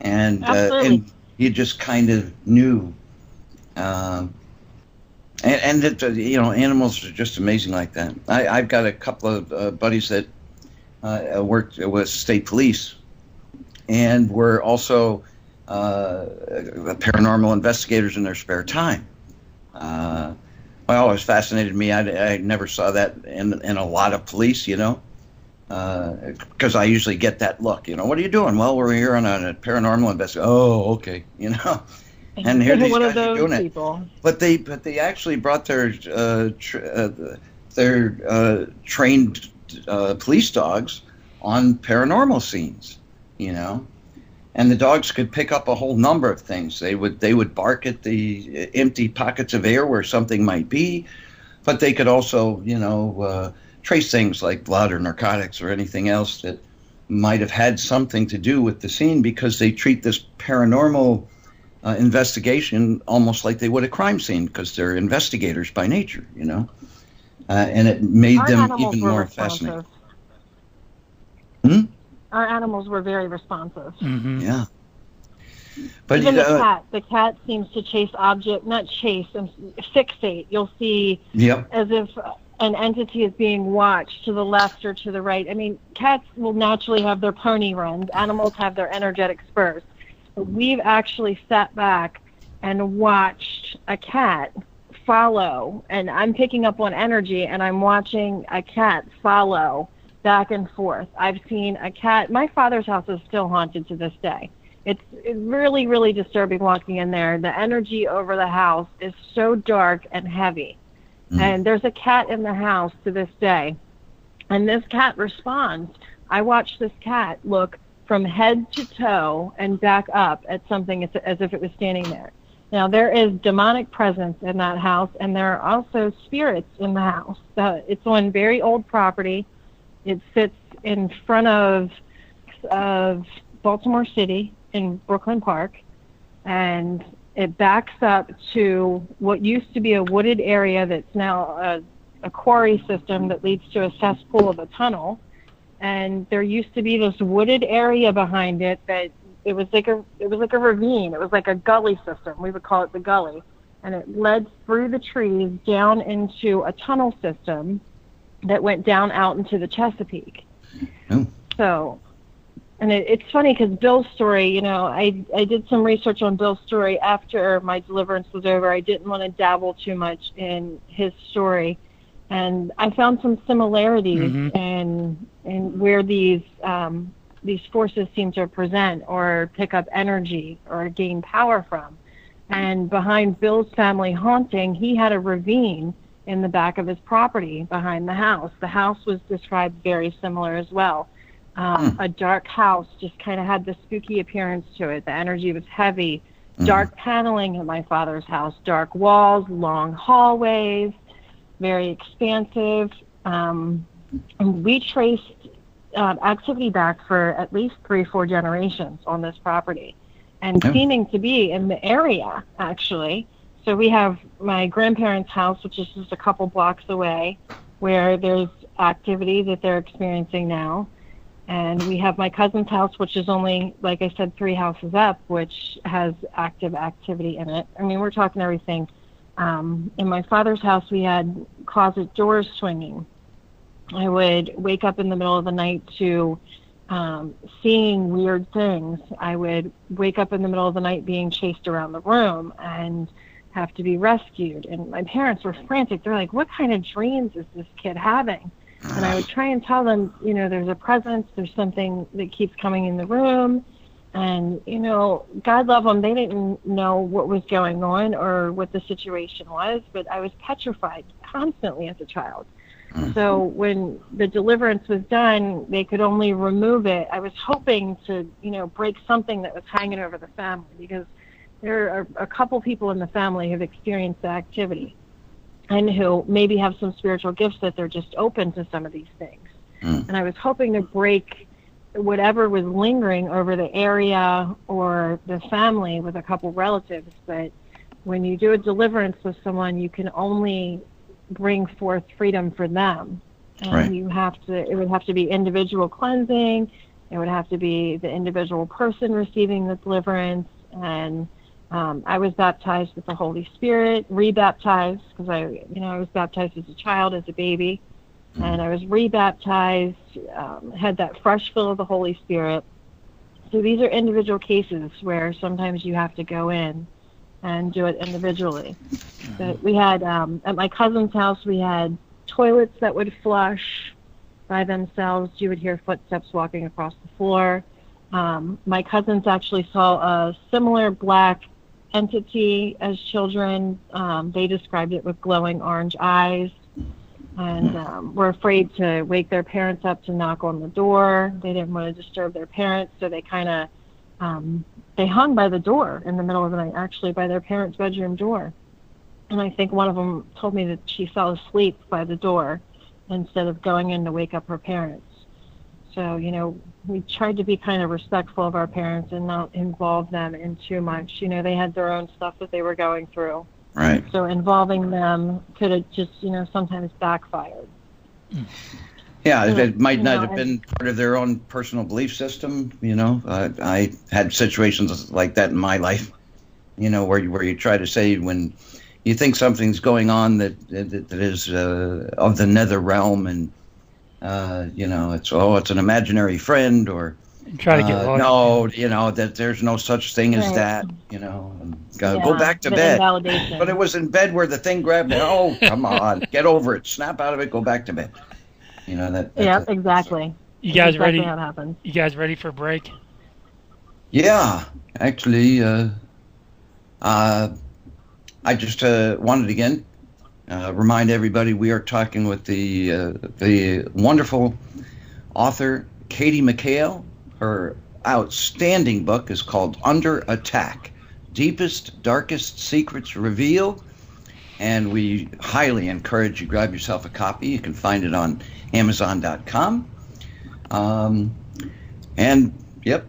And you just kind of knew. And that, you know, animals are just amazing like that. I've got a couple of buddies that worked with state police and were also paranormal investigators in their spare time. Well, it always fascinated me. I never saw that in a lot of police, you know, because I usually get that look, you know, what are you doing? Well, we're here on a paranormal investigation. Oh, okay, you know. And here these guys are doing it. But they actually brought their trained police dogs on paranormal scenes, you know. And the dogs could pick up a whole number of things. They would bark at the empty pockets of air where something might be, but they could also, you know, trace things like blood or narcotics or anything else that might have had something to do with the scene, because they treat this paranormal investigation almost like they would a crime scene, because they're investigators by nature, you know. And it made them even more fascinating.
Our animals were very responsive.
Mm-hmm.
Yeah. But
even the cat seems to chase not chase, fixate. You'll see as if an entity is being watched to the left or to the right. I mean, cats will naturally have their pony runs. Animals have their energetic spurs. But we've actually sat back and watched a cat follow, and I'm picking up on energy, and I'm watching a cat follow back and forth. I've seen a cat. My father's house is still haunted to this day. It's really, really disturbing walking in there. The energy over the house is so dark and heavy. And there's a cat in the house to this day. And this cat responds. I watched this cat look from head to toe and back up at something as if it was standing there. Now, there is demonic presence in that house, and there are also spirits in the house. It's on very old property. It sits in front of Baltimore City in Brooklyn Park, and it backs up to what used to be a wooded area that's now a quarry system that leads to a cesspool of a tunnel. And there used to be this wooded area behind it that it was like a ravine. It was like a gully system. We would call it the gully, and it led through the trees down into a tunnel system that went down out into the Chesapeake. So, and it's funny because Bill's story, you know, I did some research on Bill's story after my deliverance was over. I didn't want to dabble too much in his story, and I found some similarities in where these forces seem to present or pick up energy or gain power from. And behind Bill's family haunting, he had a ravine in the back of his property behind the house. The house was described very similar as well. A dark house, just kind of had the spooky appearance to it. The energy was heavy. Dark paneling in my father's house, dark walls, long hallways, very expansive. We traced activity back for at least 3-4 generations on this property, and seeming to be in the area, actually. So we have my grandparents' house, which is just a couple blocks away, where there's activity that they're experiencing now. And we have my cousin's house, which is only, like I said, 3 houses up, which has active activity in it. I mean, we're talking everything. In my father's house, we had closet doors swinging. I would wake up in the middle of the night to seeing weird things. I would wake up in the middle of the night being chased around the room and have to be rescued. And my parents were frantic. They're like, what kind of dreams is this kid having? And I would try and tell them, you know, there's a presence, there's something that keeps coming in the room. And, you know, God love them, they didn't know what was going on or what the situation was, but I was petrified constantly as a child. So when the deliverance was done, they could only remove it. I was hoping to, you know, break something that was hanging over the family, because there are a couple people in the family who have experienced the activity and who maybe have some spiritual gifts that they're just open to some of these things. And I was hoping to break whatever was lingering over the area or the family with a couple relatives. But when you do a deliverance with someone, you can only bring forth freedom for them. And you have to, it would have to be individual cleansing. It would have to be the individual person receiving the deliverance. And I was baptized with the Holy Spirit, rebaptized, because I was baptized as a child, as a baby, and I was rebaptized, had that fresh fill of the Holy Spirit. So these are individual cases where sometimes you have to go in and do it individually. But we had, at my cousin's house, we had toilets that would flush by themselves. You would hear footsteps walking across the floor. My cousins actually saw a similar black entity as children. They described it with glowing orange eyes, and were afraid to wake their parents up to knock on the door. They didn't want to disturb their parents, so they kind of they hung by the door in the middle of the night, actually by their parents' bedroom door. And I think one of them told me that she fell asleep by the door instead of going in to wake up her parents. So, you know, we tried to be kind of respectful of our parents and not involve them in too much. You know, they had their own stuff that they were going through.
Right.
So involving them could have just, you know, sometimes backfired.
Yeah, it might not have been part of their own personal belief system. You know, I had situations like that in my life, you know, where you try to say when you think something's going on that is of the nether realm, and you know, it's an imaginary friend, or
try to get
no, you know, that there's no such thing as that, you know, and go back to bed. But it was in bed where the thing grabbed it. Oh, come on, get over it, snap out of it, go back to bed. You know that.
Yeah, exactly.
You guys ready?
How it happens.
You guys ready for a break?
Yeah, actually, I just wanted to again remind everybody we are talking with the wonderful author Katie McHale. Her outstanding book is called Under Attack: Deepest, Darkest Secrets Revealed. And we highly encourage you grab yourself a copy. You can find it on Amazon.com. And yep,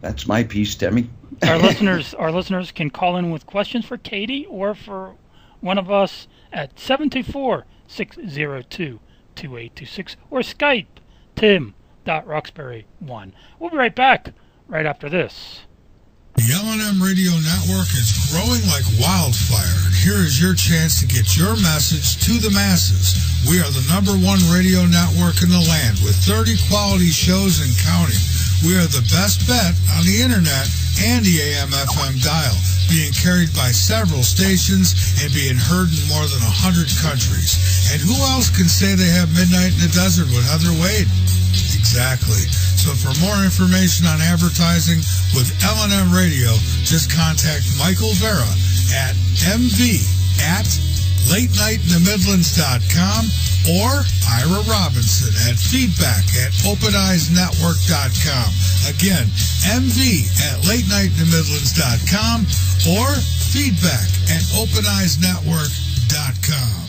that's my piece, Demi.
Our listeners can call in with questions for Katie or for one of us at 724-602-2826 or Skype tim.roxbury1. We'll be right back right after this.
The L&M Radio Network is growing like wildfire, and here is your chance to get your message to the masses. We are the #1 radio network in the land with 30 quality shows and counting. We are the best bet on the internet and the AM/FM dial, being carried by several stations and being heard in more than 100 countries. And who else can say they have Midnight in the Desert with Heather Wade? Exactly. So for more information on advertising with L&M Radio, just contact Michael Vera at mv@latenightinthe-midlands.com or Ira Robinson at feedback@openeyesnetwork.com. Again, mv@latenightinthe-midlands.com or feedback@openeyesnetwork.com.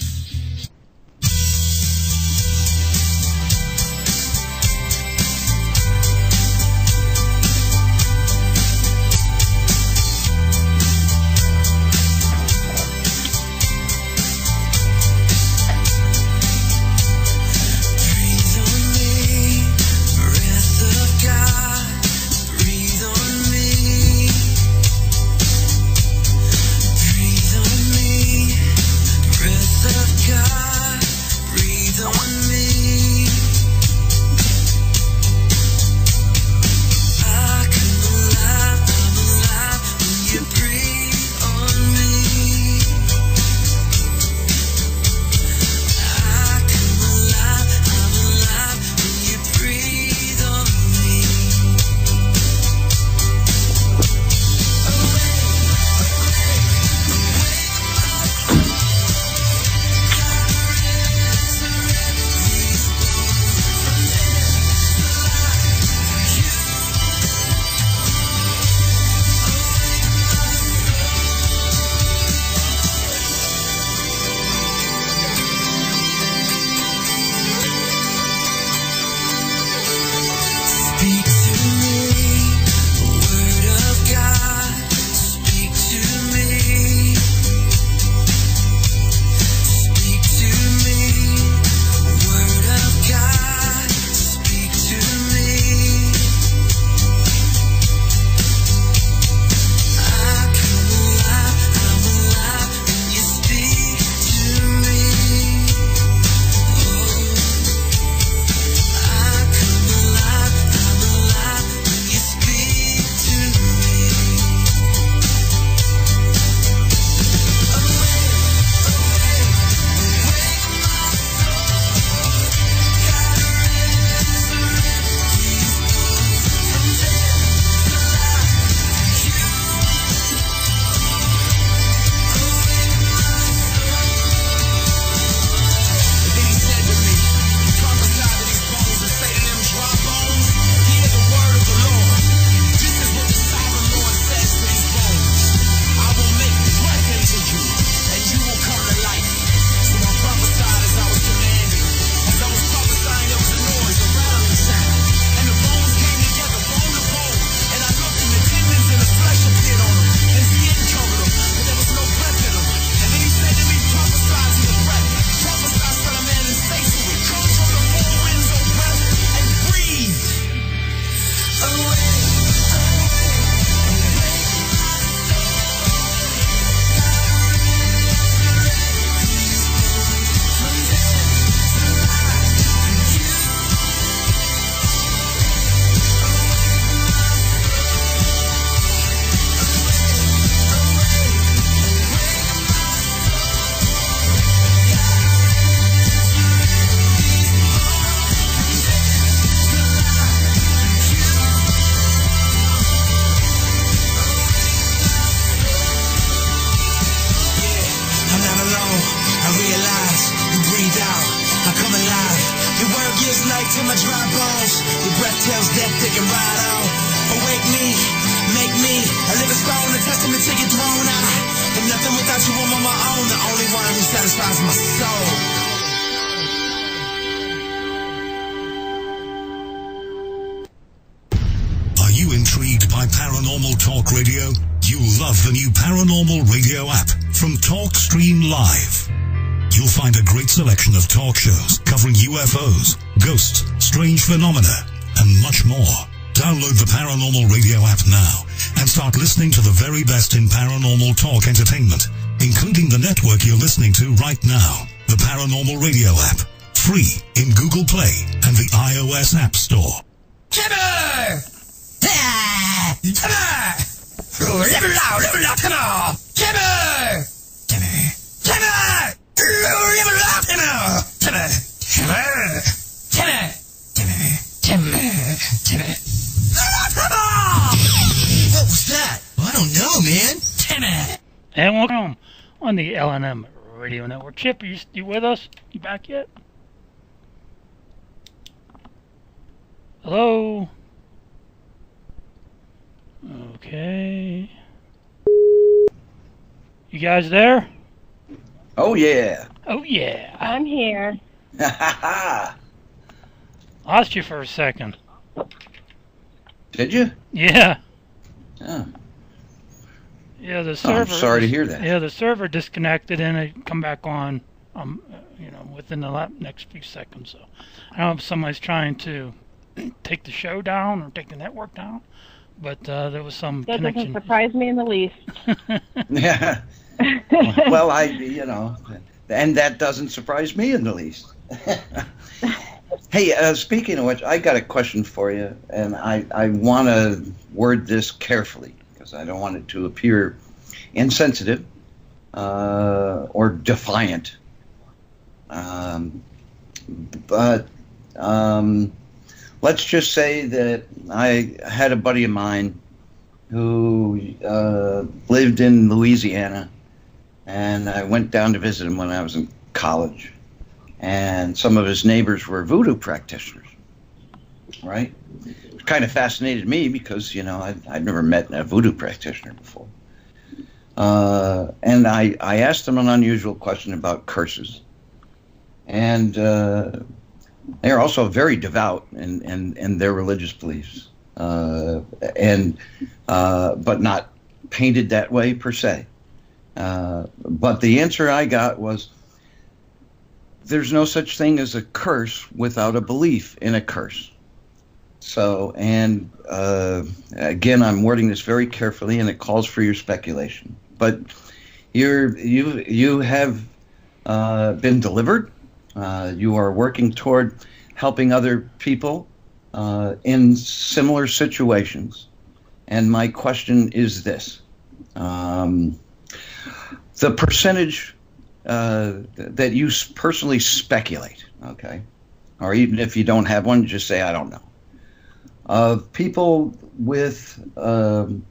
to my dry bones. Your breath tells death they can ride on. Awake me, make me a living stone, a testament to your throne. And nothing without you, I'm on my own. The only one who satisfies my soul.
Are you intrigued by Paranormal Talk Radio? You'll love the new Paranormal Radio app from TalkStream Live. You'll find a great selection of talk shows covering UFOs, ghosts, strange phenomena, and much more. Download the Paranormal Radio app now and start listening to the very best in paranormal talk entertainment, including the network you're listening to right now. The Paranormal Radio app, free in Google Play and the iOS App Store.
Timber! Timber! Timber! What was that? I don't know, man.
And welcome on the LNM Radio Network. Chip, you with us? You back yet? Hello? Okay. You guys there?
Oh, yeah.
Oh, yeah.
I'm here.
Lost you for a second.
Did you?
Yeah.
Oh.
Yeah, the
Oh,
server.
I'm sorry to hear that.
Yeah, the server disconnected and it come back on, within the next few seconds. So I don't know if somebody's trying to take the show down or take the network down, but there was some
That
connection.
doesn't surprise me in the least.
Yeah. Well, and that doesn't surprise me in the least. Hey, speaking of which, I got a question for you, and I want to word this carefully because I don't want it to appear insensitive or defiant. But let's just say that I had a buddy of mine who lived in Louisiana, and I went down to visit him when I was in college. And some of his neighbors were voodoo practitioners, right? It kind of fascinated me because, I'd never met a voodoo practitioner before. And I asked them an unusual question about curses. And they're also very devout in their religious beliefs, but not painted that way per se. But the answer I got was, there's no such thing as a curse without a belief in a curse. So, and again, I'm wording this very carefully, and it calls for your speculation. But you have been delivered. You are working toward helping other people in similar situations. And my question is this: the percentage that you personally speculate, okay, or even if you don't have one, just say I don't know, of people with the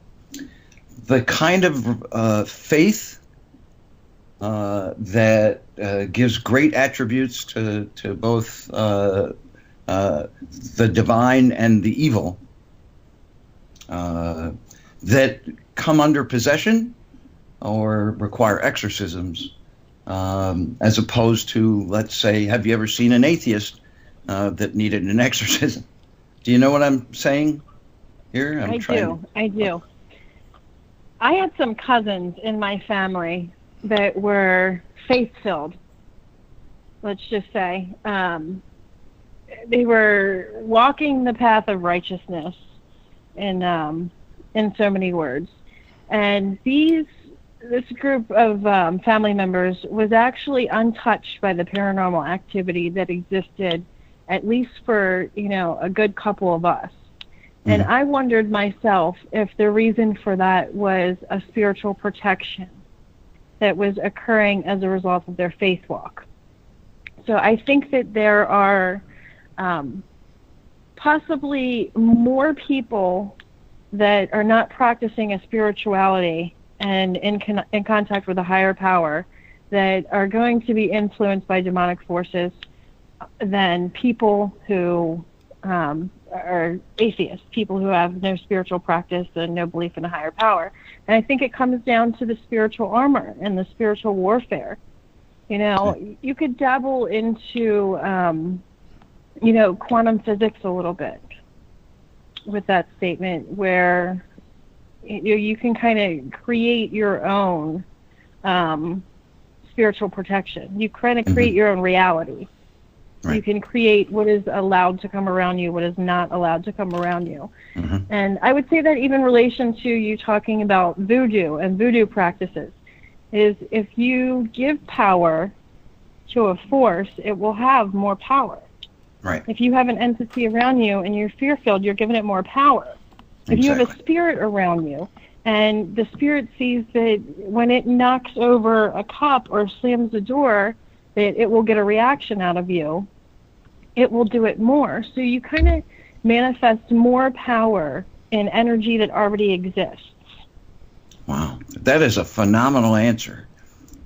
kind of faith that gives great attributes to both the divine and the evil, that come under possession or require exorcisms, as opposed to, let's say, have you ever seen an atheist that needed an exorcism? Do you know what I'm saying here? I
do. I had some cousins in my family that were faith-filled, let's just say. They were walking the path of righteousness in so many words. And this group of family members was actually untouched by the paranormal activity that existed, at least for, a good couple of us. Mm-hmm. And I wondered myself if the reason for that was a spiritual protection that was occurring as a result of their faith walk. So I think that there are possibly more people that are not practicing a spirituality and in contact with a higher power that are going to be influenced by demonic forces than people who are atheists, people who have no spiritual practice and no belief in a higher power. And I think it comes down to the spiritual armor and the spiritual warfare. You know, you could dabble into, you know, quantum physics a little bit with that statement, where you can kind of create your own spiritual protection. You kind of create your own reality. Right. You can create what is allowed to come around you, what is not allowed to come around you. And I would say that even in relation to you talking about voodoo and voodoo practices, is if you give power to a force, it will have more power.
Right.
If you have an entity around you and you're fear-filled, you're giving it more power. If you have a spirit around you, and the spirit sees that when it knocks over a cup or slams a door, that it will get a reaction out of you, it will do it more. So you kind of manifest more power in energy that already exists.
Wow, that is a phenomenal answer.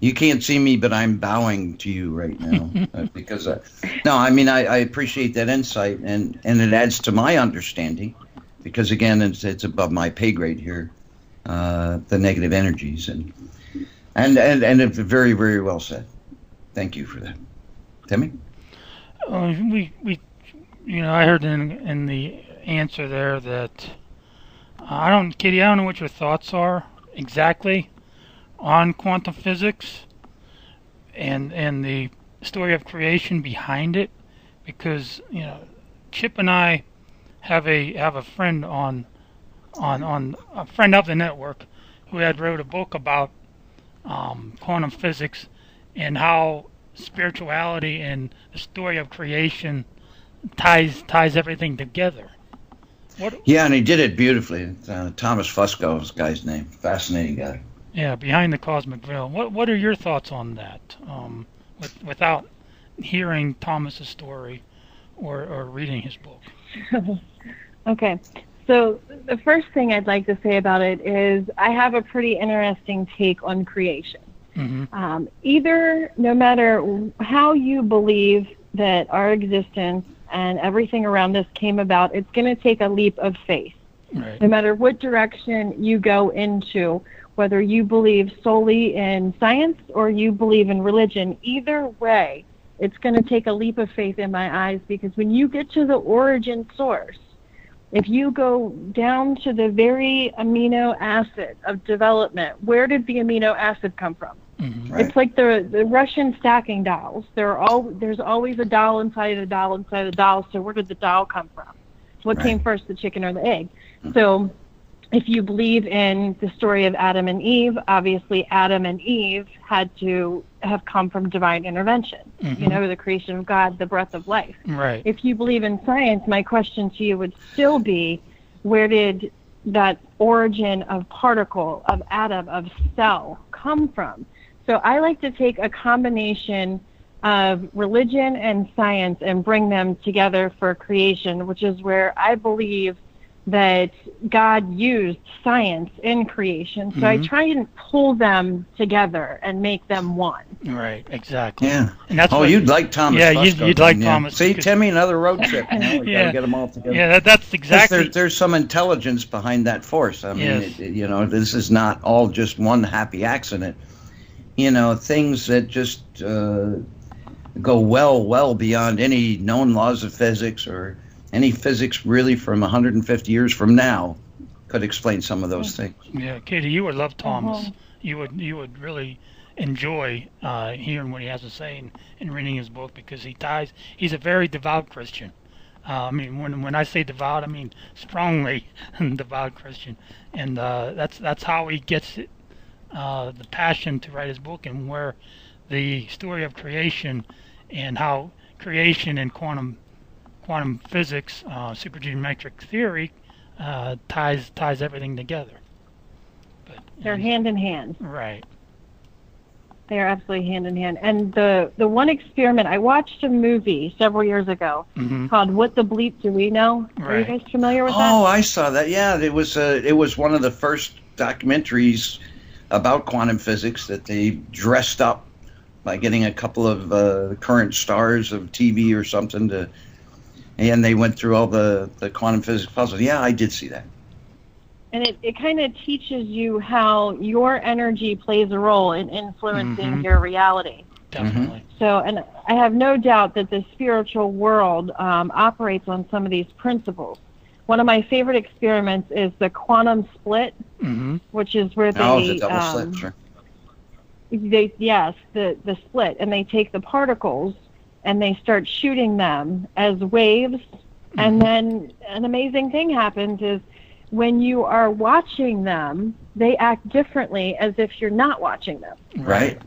You can't see me, but I'm bowing to you right now because, no, I mean, I appreciate that insight, and it adds to my understanding, because again, it's above my pay grade here, the negative energies, and it's very, very well said. Thank you for that, Timmy.
We you know, I heard in the answer there that Katie, I don't know what your thoughts are exactly on quantum physics and the story of creation behind it, because, you know, Chip and I have a friend on a friend of the network who had wrote a book about quantum physics and how spirituality and the story of creation ties everything together.
Yeah, and he did it beautifully. Thomas Fusco is the guy's name. Fascinating guy.
Yeah, Behind the Cosmic Veil. What are your thoughts on that? Without hearing Thomas's story or reading his book.
Okay. So the first thing I'd like to say about it is I have a pretty interesting take on creation. Either, no matter how you believe that our existence and everything around us came about, it's going to take a leap of faith.
Right.
No matter what direction you go into, whether you believe solely in science or you believe in religion, either way, it's going to take a leap of faith in my eyes, because when you get to the origin source, if you go down to the very amino acid of development, where did the amino acid come from?
Right.
It's like the Russian stacking dolls. There's always a doll inside a doll inside a doll. So where did the doll come from? What came first, the chicken or the egg? So if you believe in the story of Adam and Eve, obviously Adam and Eve had to have come from divine intervention. You know, the creation of God, the breath of life.
Right.
If you believe in science, my question to you would still be, where did that origin of particle, of atom, of cell come from? So I like to take a combination of religion and science and bring them together for creation, which is where I believe that God used science in creation. So I try and pull them together and make them one.
Right, exactly.
Yeah.
And that's
you'd like Thomas.
Yeah,
Fusco,
you'd like Thomas.
See, Timmy, another road trip. You know, we got to get them all together.
Yeah, that's exactly.
There's some intelligence behind that force. I mean, you know, this is not all just one happy accident. You know, things that just go well beyond any known laws of physics or any physics really from 150 years from now could explain some of those things.
Yeah, Katie, you would love Thomas. You would really enjoy hearing what he has to say and reading his book, because he's a very devout Christian. I mean, when I say devout, I mean strongly devout Christian, and that's how he gets it. The passion to write his book, and where the story of creation and how creation and quantum physics, supergeometric theory, ties everything together. But
they're hand in hand.
Right.
They are absolutely hand in hand. And the one experiment, I watched a movie several years ago called "What the Bleep Do We Know?"
Right.
Are you guys familiar with that?
Oh, I saw that. Yeah, it was one of the first documentaries about quantum physics that they dressed up by getting a couple of current stars of TV or something and they went through all the quantum physics puzzles. Yeah, I did see that.
And it kind of teaches you how your energy plays a role in influencing your reality.
Definitely.
So, and I have no doubt that the spiritual world operates on some of these principles. One of my favorite experiments is the quantum split, which is where they
the double split, sure.
The split, and they take the particles and they start shooting them as waves, and then an amazing thing happens is when you are watching them, they act differently as if you're not watching them.
Right.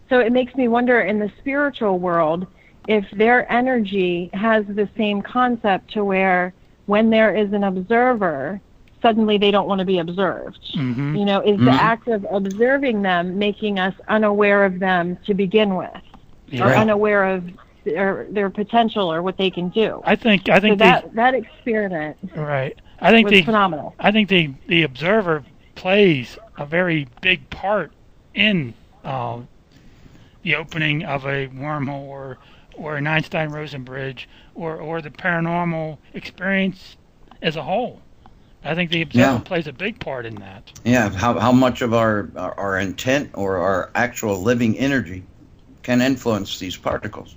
So it makes me wonder in the spiritual world if their energy has the same concept to where when there is an observer, suddenly they don't want to be observed. You know, is the act of observing them making us unaware of them to begin with, or unaware of their potential or what they can do?
I think
so that experiment was phenomenal.
I think the observer plays a very big part in the opening of a wormhole or an Einstein-Rosen bridge or the paranormal experience as a whole. I think the observer plays a big part in that.
Yeah, how much of our intent or our actual living energy can influence these particles.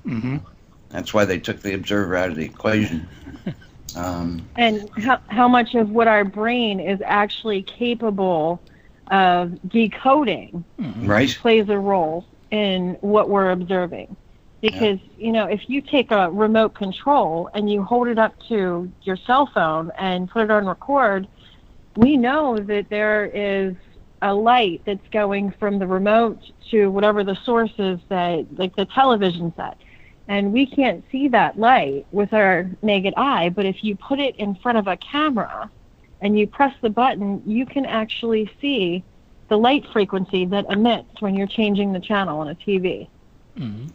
That's why they took the observer out of the equation.
And how much of what our brain is actually capable of decoding plays a role in what we're observing. Because, you know, if you take a remote control and you hold it up to your cell phone and put it on record, we know that there is a light that's going from the remote to whatever the source is, that, like the television set. And we can't see that light with our naked eye, but if you put it in front of a camera and you press the button, you can actually see the light frequency that emits when you're changing the channel on a TV.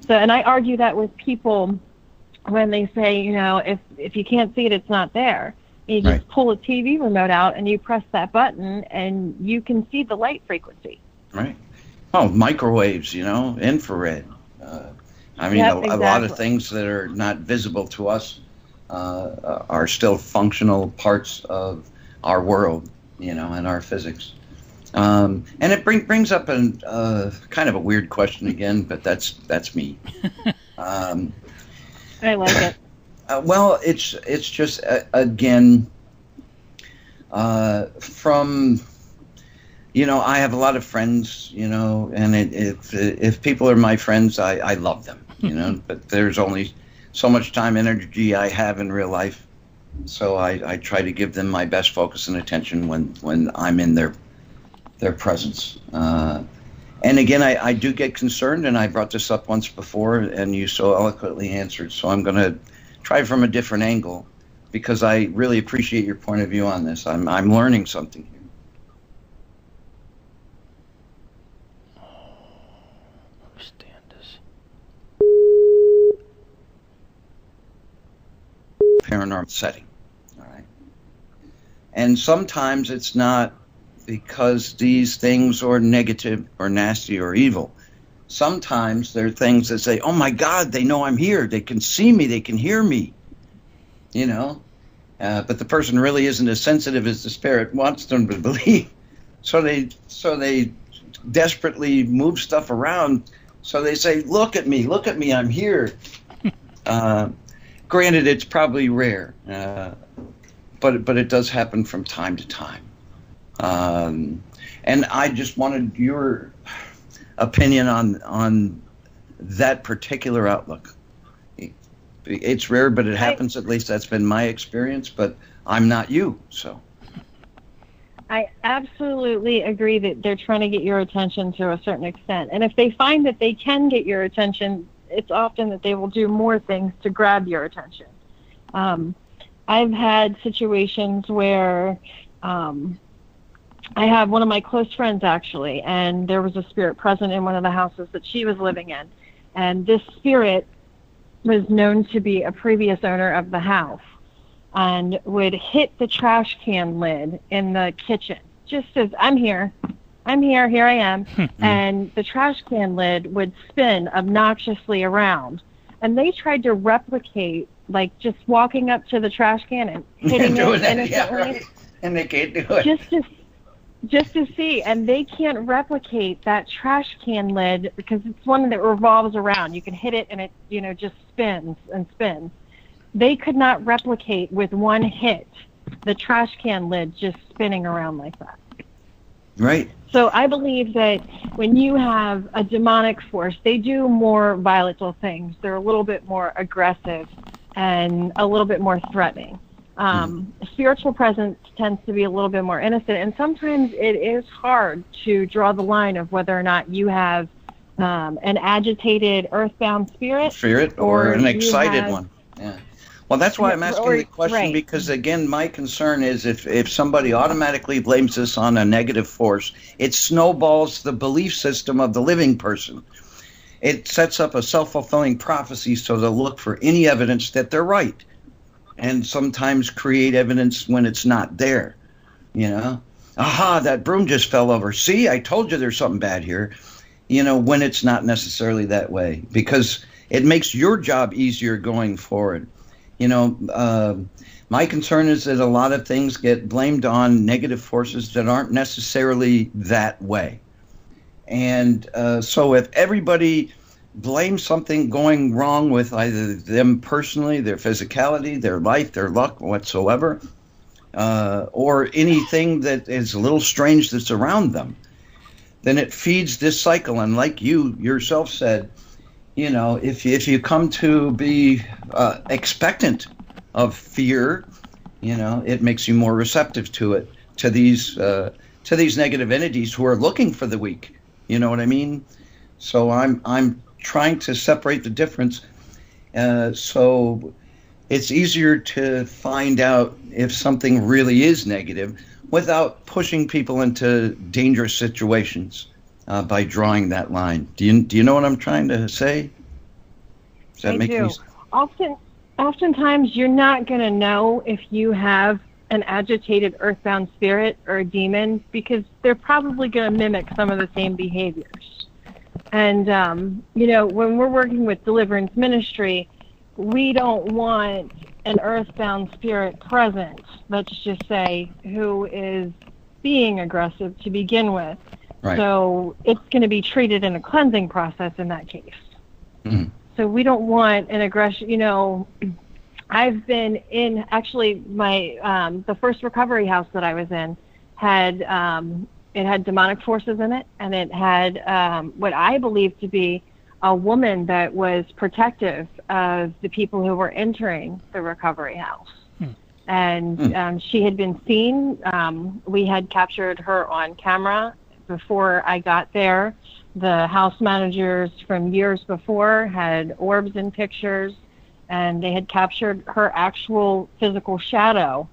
So, and I argue that with people when they say, you know, if you can't see it, it's not there. You just pull a TV remote out and you press that button and you can see the light frequency. Right.
Oh, microwaves, you know, infrared. I mean, a lot of things that are not visible to us are still functional parts of our world, you know, and our physics. And it brings up a kind of a weird question again, but that's me.
I like it.
Well, it's just again from, you know, I have a lot of friends, you know, and if people are my friends, I love them, you know. But there's only so much time, energy I have in real life, so I try to give them my best focus and attention when I'm in their presence. And again, I do get concerned, and I brought this up once before, and you so eloquently answered, so I'm going to try from a different angle, because I really appreciate your point of view on this. I'm learning something here.
Understand this.
Paranormal setting, all right? And sometimes it's not because these things are negative or nasty or evil. Sometimes there are things that say, oh my God, they know I'm here. They can see me. They can hear me. You know? But the person really isn't as sensitive as the spirit wants them to believe. So they desperately move stuff around. So they say, look at me, I'm here. Granted, it's probably rare, but it does happen from time to time. And I just wanted your opinion on that particular outlook. It's rare, but it happens. At least that's been my experience, but I'm not you, so.
I absolutely agree that they're trying to get your attention to a certain extent. And if they find that they can get your attention, it's often that they will do more things to grab your attention. I've had situations where I have one of my close friends, actually, and there was a spirit present in one of the houses that she was living in. And this spirit was known to be a previous owner of the house and would hit the trash can lid in the kitchen, just as I'm here, I'm here, here I am. And the trash can lid would spin obnoxiously around. And they tried to replicate, like, just walking up to the trash can and hitting it innocently.
Yeah, right. And they can't do it.
Just to see, and they can't replicate that trash can lid because it's one that revolves around. You can hit it and it, just spins and spins. They could not replicate with one hit the trash can lid just spinning around like that.
Right.
So I believe that when you have a demonic force, they do more volatile things. They're a little bit more aggressive and a little bit more threatening. Spiritual presence tends to be a little bit more innocent, and sometimes it is hard to draw the line of whether or not you have an agitated earthbound spirit
or an excited one. Yeah. Well, that's why I'm asking the question, because, again, my concern is if somebody automatically blames this on a negative force, it snowballs the belief system of the living person. It sets up a self-fulfilling prophecy, so they'll look for any evidence that they're right, and sometimes create evidence when it's not there. Aha, that broom just fell over. See, I told you there's something bad here. When it's not necessarily that way, because it makes your job easier going forward. My concern is that a lot of things get blamed on negative forces that aren't necessarily that way. And so if everybody blames something going wrong with either them personally, their physicality, their life, their luck, whatsoever, or anything that is a little strange that's around them, then it feeds this cycle. And like you yourself said, if you come to be expectant of fear, it makes you more receptive to it, to these negative entities who are looking for the weak. You know what I mean? So I'm trying to separate the difference, so it's easier to find out if something really is negative without pushing people into dangerous situations. By drawing that line. Do you know what I'm trying to say? Does that make any sense?
Oftentimes you're not going to know if you have an agitated earthbound spirit or a demon because they're probably going to mimic some of the same behaviors. And, when we're working with deliverance ministry, we don't want an earthbound spirit present, let's just say, who is being aggressive to begin with. Right. So it's going to be treated in a cleansing process in that case. Mm-hmm. So we don't want an aggression. I've been in, actually, my the first recovery house that I was in had it had demonic forces in it, and it had what I believe to be a woman that was protective of the people who were entering the recovery house. And she had been seen. We had captured her on camera. Before I got there, the house managers from years before had orbs and pictures, and they had captured her actual physical shadow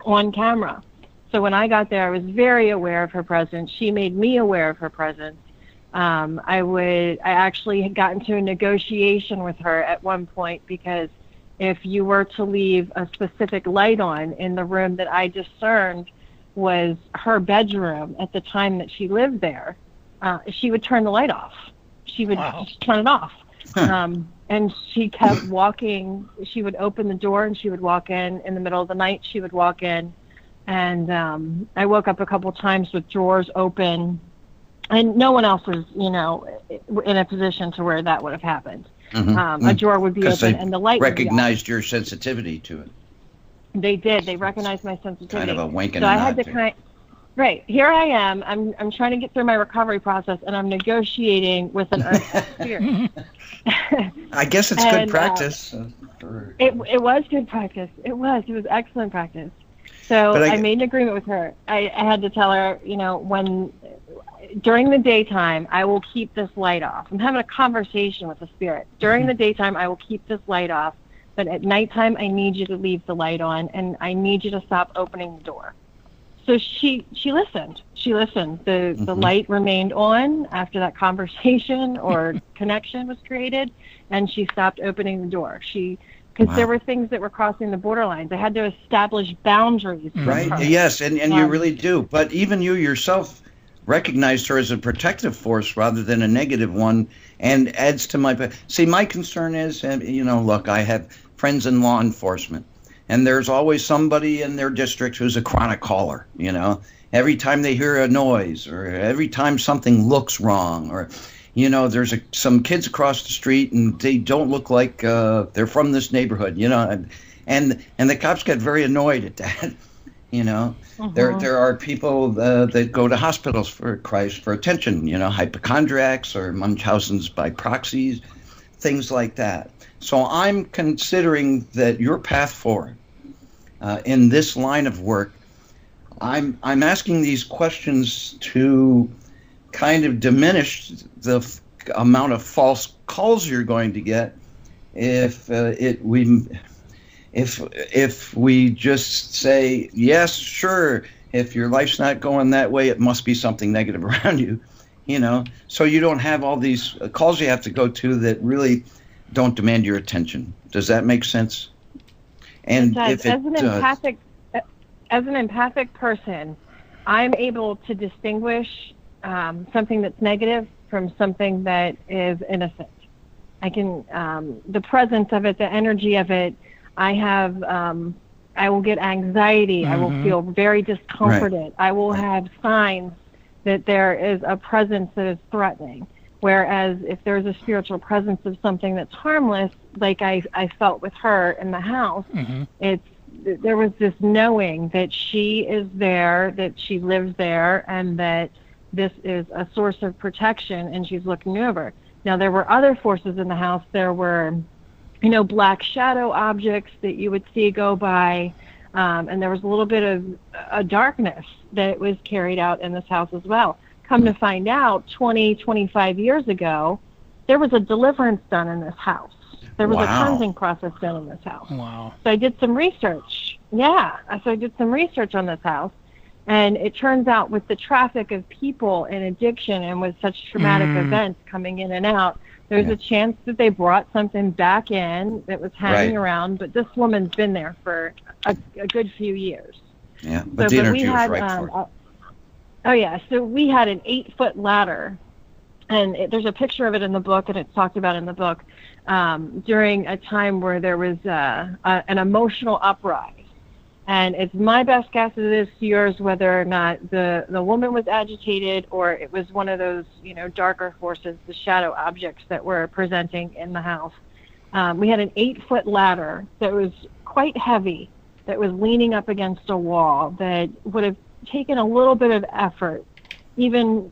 on camera. So when I got there, I was very aware of her presence. She made me aware of her presence. I actually had gotten to a negotiation with her at one point, because if you were to leave a specific light on in the room that I discerned was her bedroom at the time that she lived there, she would turn the light off. She would just turn it off. And she kept walking. She would open the door and she would walk in the middle of the night. She would walk in, and I woke up a couple times with drawers open, and no one else was, in a position to where that would have happened. A drawer would be open and the light would be off.
Recognized your sensitivity to it.
They did. They recognized my sensitivity.
Kind of a wink and
so
a
I
nod.
had to right. Here I am. I'm trying to get through my recovery process, and I'm negotiating with an earth spirit.
I guess it's good practice.
It was good practice. It was excellent practice. So I made an agreement with her. I had to tell her, when during the daytime, I will keep this light off. I'm having a conversation with the spirit. During the daytime, I will keep this light off. But at nighttime, I need you to leave the light on, and I need you to stop opening the door. So she listened. She listened. The light remained on after that conversation or connection was created, and she stopped opening the door. Because there were things that were crossing the borderlines. I had to establish boundaries.
Right. Yes, and you really do. But even you yourself recognized her as a protective force rather than a negative one, and adds to my... See, my concern is, look, I have friends in law enforcement, and there's always somebody in their district who's a chronic caller, Every time they hear a noise, or every time something looks wrong, or, there's some kids across the street and they don't look like they're from this neighborhood, and the cops get very annoyed at that. There are people that go to hospitals for attention, hypochondriacs or Munchausen's by proxies, things like that. So I'm considering that your path forward in this line of work, I'm asking these questions to kind of diminish the amount of false calls you're going to get if we just say, yes, sure, if your life's not going that way, it must be something negative around you, so you don't have all these calls you have to go to that really don't demand your attention. Does that make sense? And if it does,
as an empathic person, I'm able to distinguish something that's negative from something that is innocent. I can, the presence of it, the energy of it, I will get anxiety. I will feel very discomforted. Right. I will have signs that there is a presence that is threatening. Whereas if there's a spiritual presence of something that's harmless, like I felt with her in the house, there was this knowing that she is there, that she lives there, and that this is a source of protection, and she's looking over. Now, there were other forces in the house. There were, black shadow objects that you would see go by, and there was a little bit of a darkness that was carried out in this house as well. Come to find out, 25 years ago, there was a deliverance done in this house. There was a cleansing process done in this house.
Wow.
So I did some research. Yeah, so I did some research on this house. And it turns out with the traffic of people and addiction and with such traumatic events coming in and out, there's a chance that they brought something back in that was hanging around. But this woman's been there for a good few years.
Yeah, but the energy was right for it.
So we had an 8-foot ladder. And there's a picture of it in the book, and it's talked about in the book, during a time where there was an emotional uprise. And it's my best guess as it is to yours whether or not the woman was agitated or it was one of those, darker forces, the shadow objects that were presenting in the house. We had an 8-foot ladder that was quite heavy, that was leaning up against a wall, that would have taken a little bit of effort, even,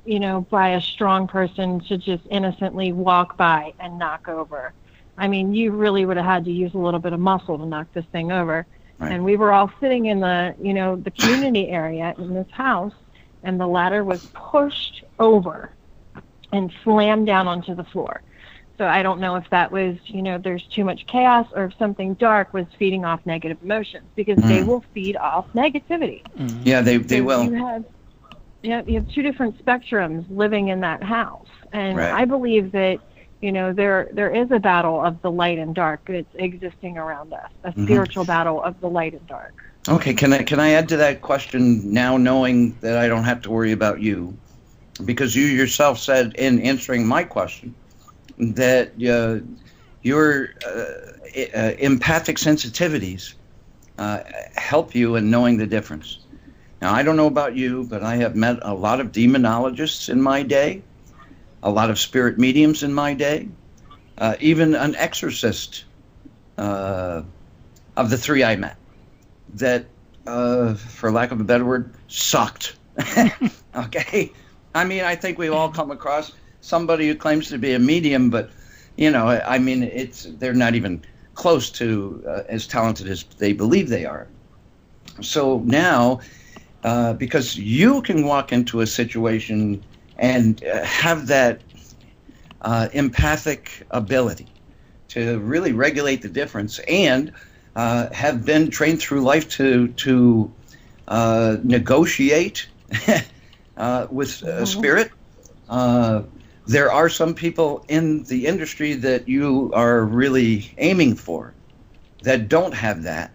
by a strong person to just innocently walk by and knock over. I mean, you really would have had to use a little bit of muscle to knock this thing over. Right. And we were all sitting in the, the community area in this house, and the ladder was pushed over and slammed down onto the floor. So I don't know if that was, there's too much chaos, or if something dark was feeding off negative emotions, because they will feed off negativity.
Yeah, they will.
You have two different spectrums living in that house. And I believe that, there is a battle of the light and dark that's existing around us, a spiritual battle of the light and dark.
Okay, can I add to that question now, knowing that I don't have to worry about you? Because you yourself said in answering my question that your empathic sensitivities help you in knowing the difference. Now, I don't know about you, but I have met a lot of demonologists in my day, a lot of spirit mediums in my day, even an exorcist of the 3 I met that, for lack of a better word, sucked. Okay? I mean, I think we've all come across somebody who claims to be a medium, but, they're not even close to as talented as they believe they are. So now, because you can walk into a situation and have that empathic ability to really regulate the difference, and have been trained through life to negotiate with spirit. There are some people in the industry that you are really aiming for that don't have that,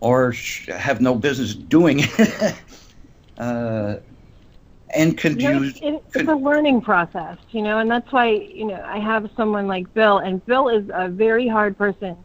or have no business doing it. And could you?
It's a learning process, and that's why, I have someone like Bill, and Bill is a very hard person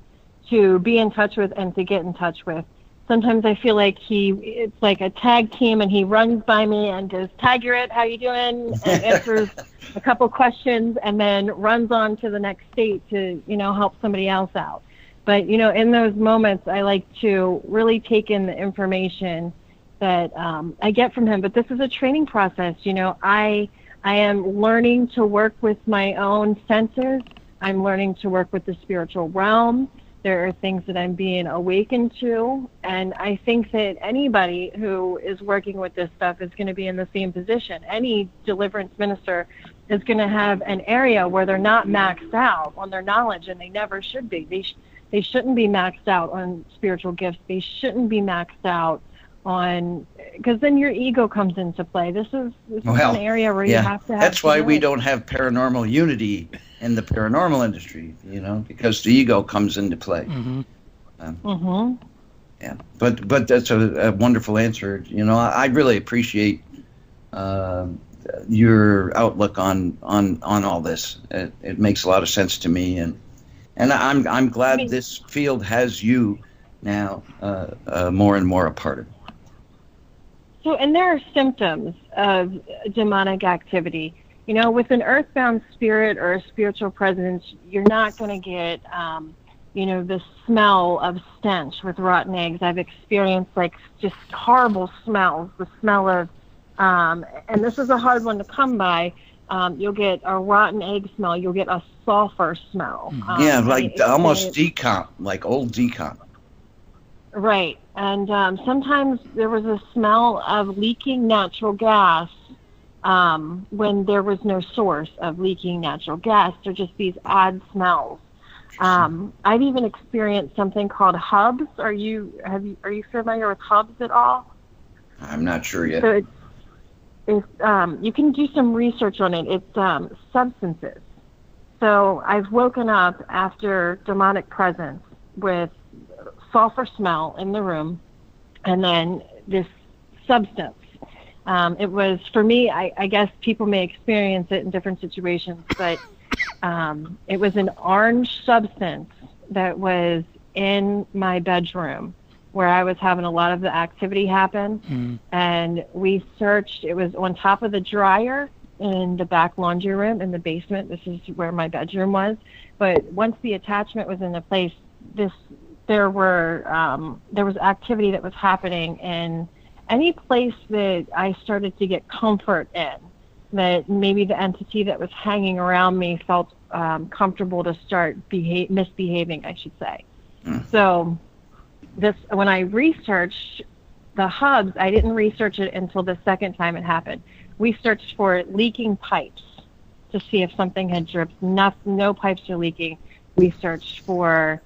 to be in touch with and to get in touch with. Sometimes I feel like it's like a tag team, and he runs by me and goes, "Tigerette, how you doing?" and answers a couple questions, and then runs on to the next state to, help somebody else out. But, in those moments, I like to really take in the information that I get from him. But this is a training process. I am learning to work with my own senses. I'm learning to work with the spiritual realm. There are things that I'm being awakened to. And I think that anybody who is working with this stuff is going to be in the same position. Any deliverance minister is going to have an area where they're not maxed out on their knowledge, and they never should be. They shouldn't be maxed out on spiritual gifts. They shouldn't be maxed out on, because then your ego comes into play. This is an area where you have to have.
That's why we don't have paranormal unity in the paranormal industry, because the ego comes into play. Yeah, but that's a wonderful answer. I really appreciate your outlook on all this. It makes a lot of sense to me, and I'm glad this field has you now more and more a part of it.
So, and there are symptoms of demonic activity. With an earthbound spirit or a spiritual presence, you're not going to get, the smell of stench with rotten eggs. I've experienced just horrible smells. The smell of, and this is a hard one to come by. You'll get a rotten egg smell. You'll get a sulfur smell.
Almost decomp, like old decomp.
Right. And sometimes there was a smell of leaking natural gas when there was no source of leaking natural gas. They're just these odd smells. I've even experienced something called hubs. Are you familiar with hubs at all?
I'm not sure yet.
So it's you can do some research on it. It's substances. So I've woken up after demonic presence with sulfur smell in the room, and then this substance. It was, for me, I guess people may experience it in different situations, but it was an orange substance that was in my bedroom where I was having a lot of the activity happen. And we searched. It was on top of the dryer in the back laundry room in the basement. This is where my bedroom was. But once the attachment was into place, there was activity that was happening in any place that I started to get comfort in, that maybe the entity that was hanging around me felt comfortable to start misbehaving, I should say. So when I researched the hubs, I didn't research it until the second time it happened. We searched for leaking pipes to see if something had dripped. No pipes are leaking. We searched for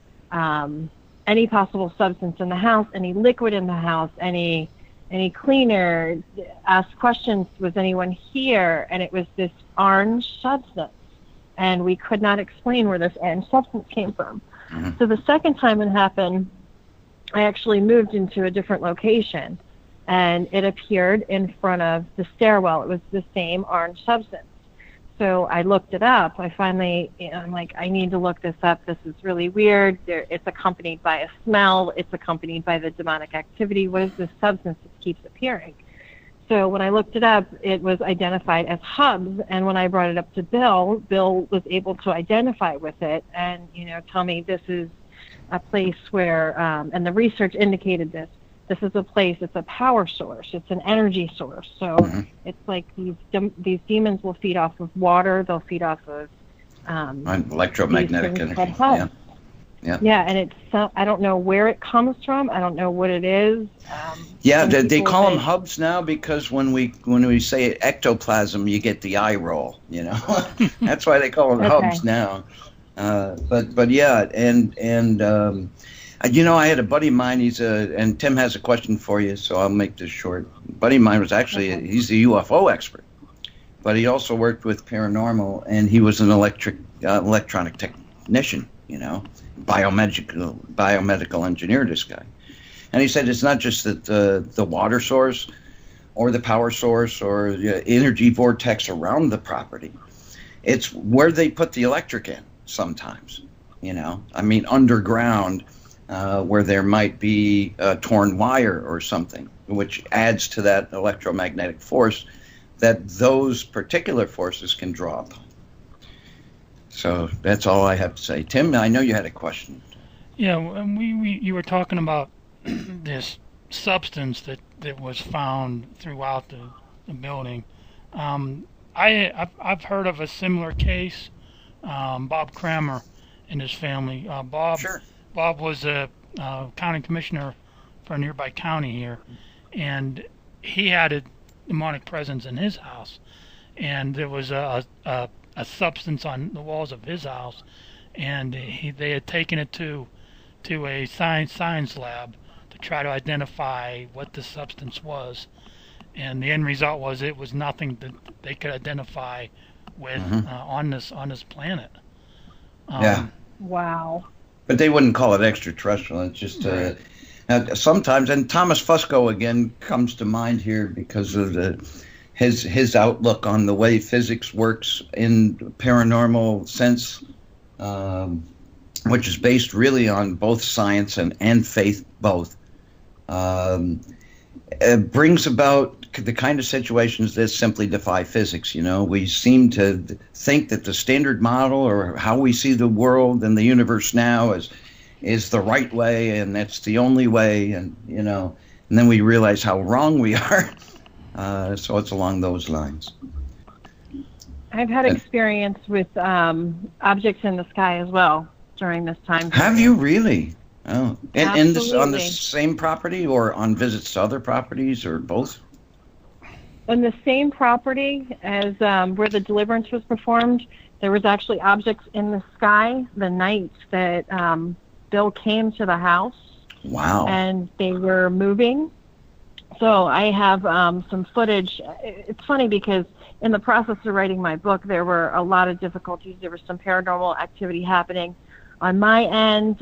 any possible substance in the house, any liquid in the house, any cleaner, asked questions, was anyone here? And it was this orange substance. And we could not explain where this orange substance came from. So the second time it happened, I actually moved into a different location, and it appeared in front of the stairwell. It was the same orange substance. So I looked it up. I'm like, I need to look this up. This is really weird. It's accompanied by a smell. It's accompanied by the demonic activity. What is this substance that keeps appearing? So when I looked it up, it was identified as hubs. And when I brought it up to Bill was able to identify with it and, tell me this is a place where, and the research indicated this is a place, it's a power source, it's an energy source. So it's like these demons will feed off of water, they'll feed off of
electromagnetic energy.
Yeah, and it's I don't know where it comes from. I don't know what it is.
They call them hubs now because when we say ectoplasm, you get the eye roll. That's why they call them hubs now. But yeah, and I had a buddy of mine. And Tim has a question for you, so I'll make this short. A buddy of mine was actually he's a UFO expert, but he also worked with paranormal, and he was an electronic technician. Biomedical engineer. This guy, and he said it's not just that the water source or the power source or the energy vortex around the property. It's where they put the electric in sometimes, I mean, underground, where there might be a torn wire or something, which adds to that electromagnetic force that those particular forces can draw upon. So that's all I have to say. Tim, I know you had a question.
Yeah, and you were talking about this substance that was found throughout the building. I've heard of a similar case. Bob Kramer and his family. Bob was a county commissioner for a nearby county here, and he had a demonic presence in his house, and there was a substance on the walls of his house, and they had taken it to a science lab to try to identify what the substance was, and the end result was it was nothing that they could identify with on this planet.
Yeah.
Wow.
But they wouldn't call it extraterrestrial. It's just sometimes, and Thomas Fusco again comes to mind here because of his outlook on the way physics works in paranormal sense, which is based really on both science and faith both. It brings about the kind of situations that simply defy physics. We seem to think that the standard model or how we see the world and the universe now is the right way, and that's the only way, and then we realize how wrong we are. So it's along those lines.
I've had experience with objects in the sky as well during this time period.
Have you really? Oh, and on the
Absolutely.
same property or on visits to other properties or both?
On the same property as where the deliverance was performed, there was actually objects in the sky the night that Bill came to the house.
Wow.
And they were moving. So I have some footage. It's funny because in the process of writing my book, there were a lot of difficulties. There was some paranormal activity happening on my end.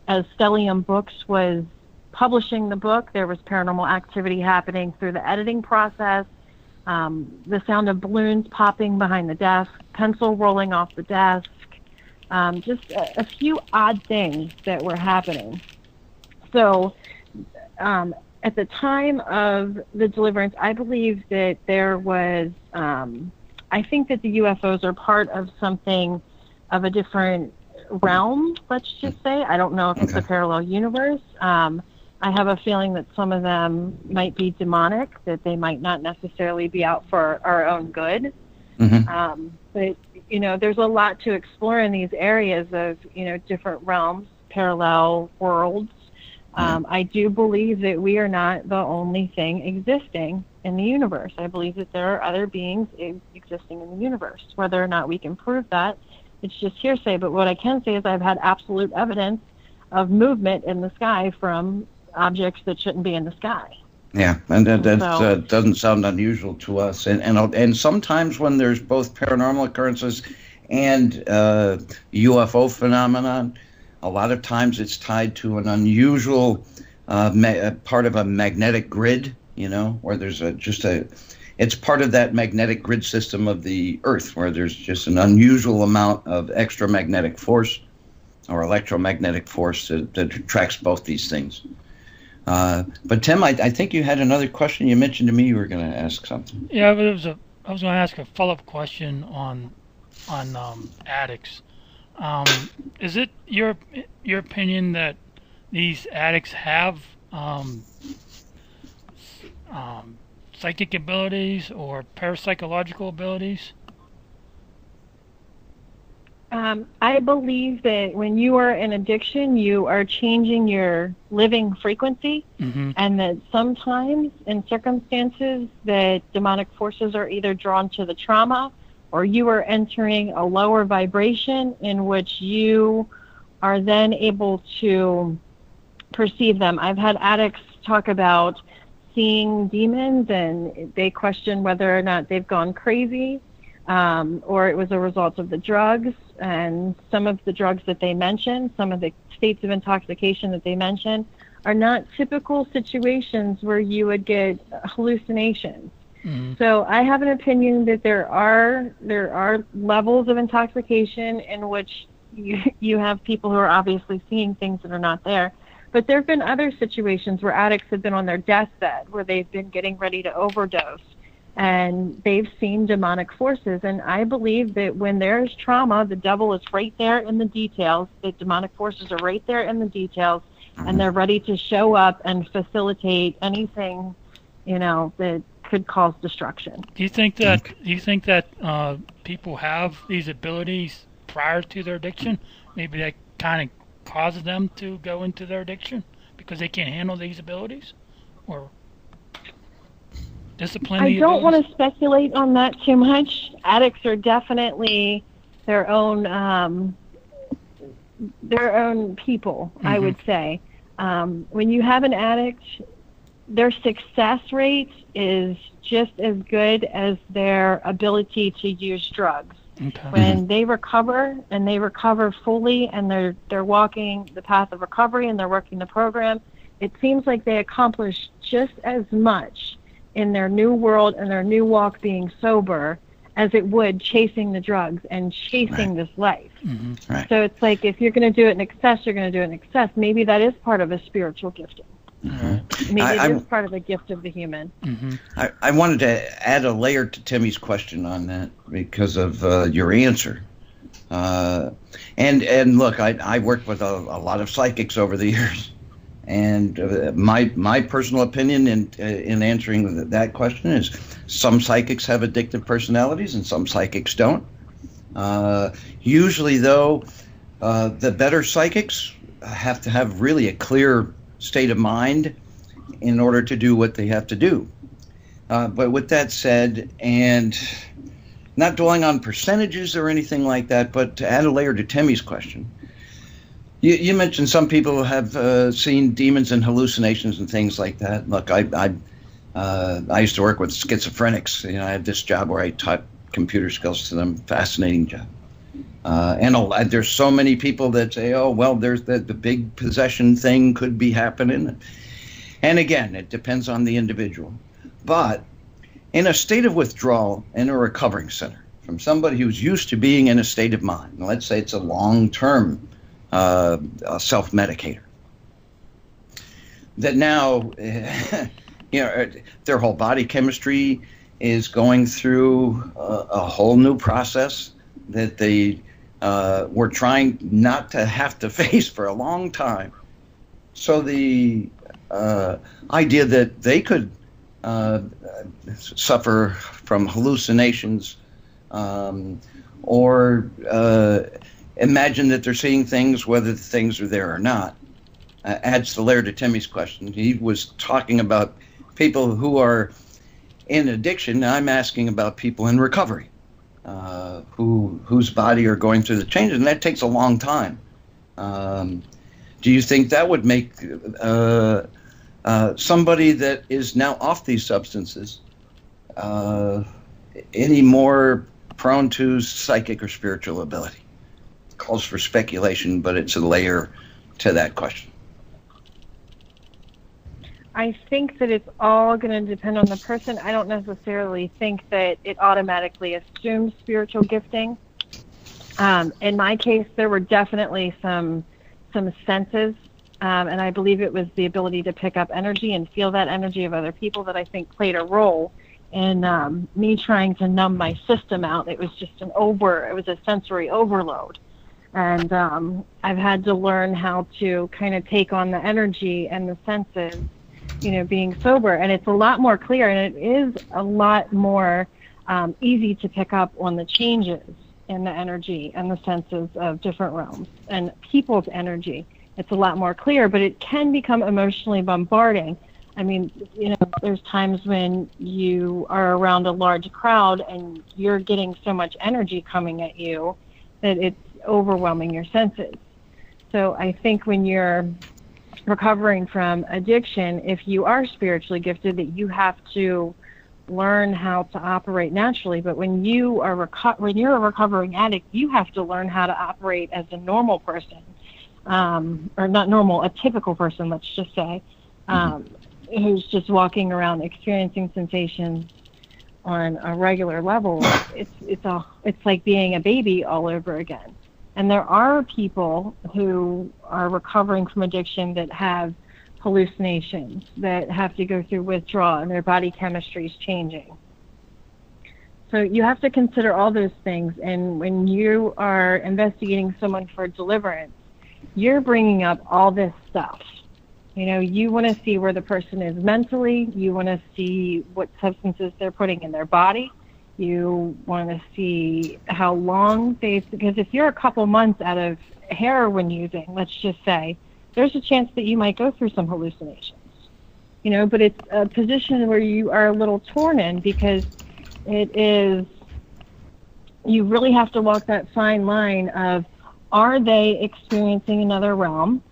As Stellium Books was publishing the book, there was paranormal activity happening through the editing process. The sound of balloons popping behind the desk, pencil rolling off the desk, just a few odd things that were happening. So at the time of the deliverance, I believe that there was, I think that the UFOs are part of something of a different realm, let's just say. I don't know if it's a parallel universe. I have a feeling that some of them might be demonic, that they might not necessarily be out for our own good. But, there's a lot to explore in these areas of, different realms, parallel worlds. I do believe that we are not the only thing existing in the universe. I believe that there are other beings existing in the universe. Whether or not we can prove that, it's just hearsay. But what I can say is I've had absolute evidence of movement in the sky from objects that shouldn't be in the sky.
Yeah, and that doesn't sound unusual to us. And sometimes when there's both paranormal occurrences and UFO phenomenon, a lot of times it's tied to an unusual part of a magnetic grid, where there's it's part of that magnetic grid system of the Earth, where there's just an unusual amount of extra magnetic force or electromagnetic force that attracts both these things. But Tim, I think you had another question. You mentioned to me you were going to ask something.
Yeah, but I was going to ask a follow-up question on addicts. Is it your opinion that these addicts have psychic abilities or parapsychological abilities?
I believe that when you are in addiction, you are changing your living frequency, and that sometimes in circumstances that demonic forces are either drawn to the trauma or you are entering a lower vibration in which you are then able to perceive them. I've had addicts talk about seeing demons, and they question whether or not they've gone crazy, or it was a result of the drugs. And some of the drugs that they mentioned, some of the states of intoxication that they mentioned, are not typical situations where you would get hallucinations. So I have an opinion that there are levels of intoxication in which you have people who are obviously seeing things that are not there. But there have been other situations where addicts have been on their deathbed, where they've been getting ready to overdose, and they've seen demonic forces. And I believe that when there's trauma, the devil is right there in the details. The demonic forces are right there in the details, and they're ready to show up and facilitate anything, that could cause destruction.
Do you think that people have these abilities prior to their addiction? Maybe that kind of causes them to go into their addiction because they can't handle these abilities, or discipline.
I don't want to speculate on that too much. Addicts are definitely their own people. I would say when you have an addict, their success rate is just as good as their ability to use drugs.
Okay.
When they recover, and they recover fully, and they're walking the path of recovery, and they're working the program, it seems like they accomplish just as much in their new world and their new walk being sober as it would chasing the drugs and chasing this life.
Right.
So it's like, if you're going to do it in excess, you're going to do it in excess. Maybe that is part of a spiritual gifting. Maybe it is part of the gift of the human.
I wanted to add a layer to Timmy's question on that because of your answer. And look, I worked with a lot of psychics over the years, and my personal opinion in answering that question is some psychics have addictive personalities and some psychics don't. Usually, though, the better psychics have to have really a clear state of mind in order to do what they have to do. But with that said, and not dwelling on percentages or anything like that, but to add a layer to Timmy's question, you mentioned some people have seen demons and hallucinations and things like that. Look, I used to work with schizophrenics. I had this job where I taught computer skills to them. Fascinating job. And there's so many people that say, oh, well, there's the big possession thing could be happening. And again, it depends on the individual. But in a state of withdrawal in a recovering center, from somebody who's used to being in a state of mind, let's say it's a long-term self-medicator, that now, their whole body chemistry is going through a whole new process that they were trying not to have to face for a long time. So the idea that they could suffer from hallucinations or imagine that they're seeing things, whether the things are there or not, adds the layer to Timmy's question. He was talking about people who are in addiction. I'm asking about people in recovery. Whose body are going through the changes, and that takes a long time. Do you think that would make somebody that is now off these substances any more prone to psychic or spiritual ability? It calls for speculation, but it's a layer to that question.
I think that it's all going to depend on the person. I don't necessarily think that it automatically assumes spiritual gifting. In my case, there were definitely some senses, and I believe it was the ability to pick up energy and feel that energy of other people that I think played a role in me trying to numb my system out. It was just it was a sensory overload. And I've had to learn how to kind of take on the energy and the senses, being sober, and it's a lot more clear, and it is a lot more easy to pick up on the changes in the energy and the senses of different realms and people's energy. It's a lot more clear, but it can become emotionally bombarding. I mean, there's times when you are around a large crowd and you're getting so much energy coming at you that it's overwhelming your senses. So I think when you're recovering from addiction, if you are spiritually gifted, that you have to learn how to operate naturally. But when you are when you're a recovering addict, you have to learn how to operate as a normal person. or not normal, a typical person, let's just say, who's just walking around experiencing sensations on a regular level, it's like being a baby all over again. And there are people who are recovering from addiction that have hallucinations, that have to go through withdrawal, and their body chemistry is changing. So you have to consider all those things. And when you are investigating someone for deliverance, you're bringing up all this stuff. You know, you want to see where the person is mentally. You want to see what substances they're putting in their body. You want to see how long because if you're a couple months out of heroin using, let's just say, there's a chance that you might go through some hallucinations. You know, but it's a position where you are a little torn in, because you really have to walk that fine line of, are they experiencing another realm,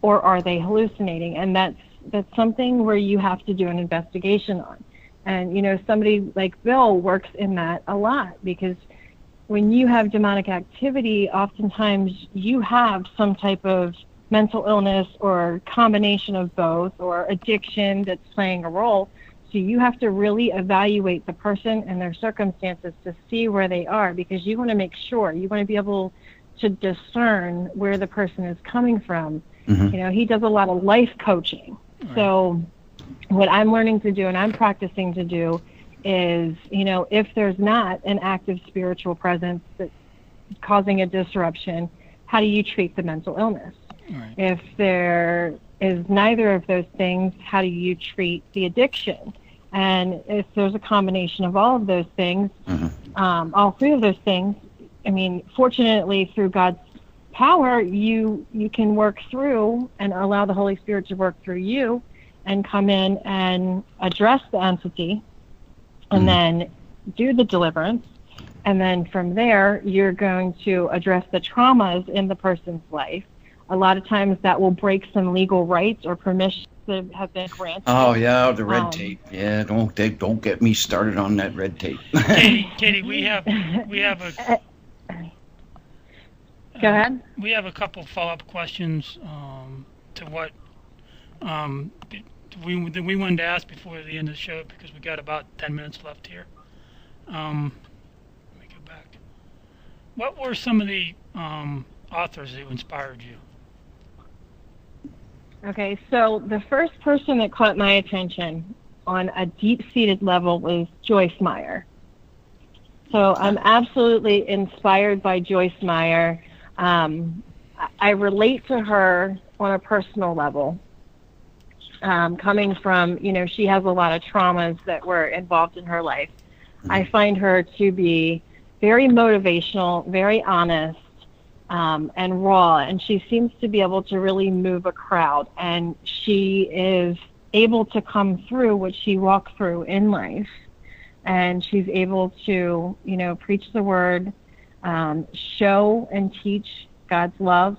or are they hallucinating? And that's something where you have to do an investigation on. And, you know, somebody like Bill works in that a lot, because when you have demonic activity, oftentimes you have some type of mental illness or combination of both, or addiction that's playing a role. So you have to really evaluate the person and their circumstances to see where they are, because you want to make sure, you want to be able to discern where the person is coming from. You know, he does a lot of life coaching. Right. So what I'm learning to do, and I'm practicing to do, is, you know, if there's not an active spiritual presence that's causing a disruption, how do you treat the mental illness? Right. If there is neither of those things, how do you treat the addiction? And if there's a combination of all of those things, all three of those things, I mean, fortunately, through God's power, you can work through and allow the Holy Spirit to work through you and come in and address the entity, and then do the deliverance. And then from there, you're going to address the traumas in the person's life. A lot of times that will break some legal rights or permissions that have been granted. Oh yeah,
the red tape. Yeah, don't get me started on that red tape.
Katie, we have a.
Go ahead.
We have a couple follow-up questions to what we wanted to ask before the end of the show, because we got about 10 minutes left here. Let me go back. What were some of the authors who inspired you?
Okay, so the first person that caught my attention on a deep-seated level was Joyce Meyer. So I'm absolutely inspired by Joyce Meyer. I relate to her on a personal level, coming from, you know, she has a lot of traumas that were involved in her life. I find her to be very motivational, very honest, and raw, and she seems to be able to really move a crowd, and she is able to come through what she walked through in life, and she's able to, you know, preach the word, show and teach God's love,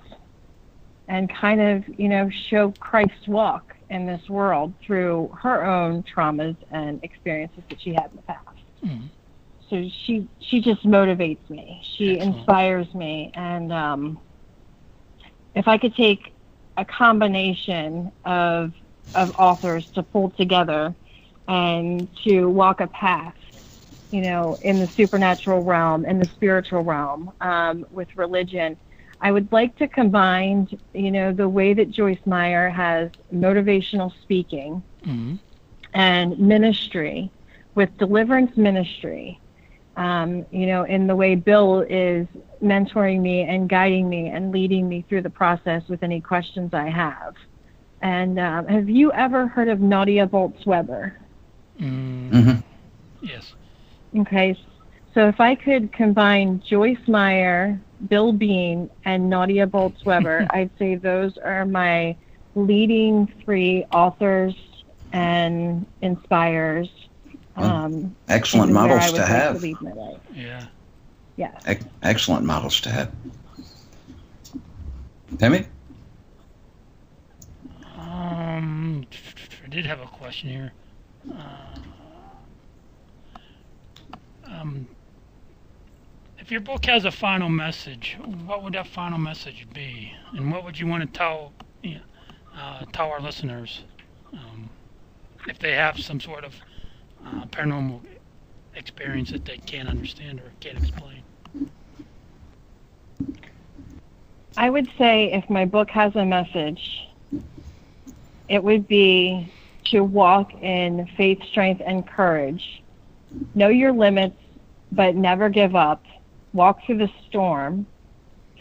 and kind of, you know, show Christ's walk in this world through her own traumas and experiences that she had in the past. So she just motivates me. She inspires me. And if I could take a combination of authors to pull together and to walk a path, you know, in the supernatural realm, in the spiritual realm, with religion, I would like to combine, you know, the way that Joyce Meyer has motivational speaking and ministry with deliverance ministry, you know, in the way Bill is mentoring me and guiding me and leading me through the process with any questions I have. And have you ever heard of Nadia Boltz-Weber?
Yes.
Okay, so if I could combine Joyce Meyer, Bill Bean, and Nadia Boltz-Weber, I'd say those are my leading three authors and inspires.
Excellent models to have.
To
yeah.
Yeah.
Excellent models to have. Timmy?
I did have a question here. If your book has a final message, what would that final message be? And what would you want to tell our listeners if they have some sort of paranormal experience that they can't understand or can't explain?
I would say if my book has a message, it would be to walk in faith, strength, and courage. Know your limits, but never give up. Walk through the storm.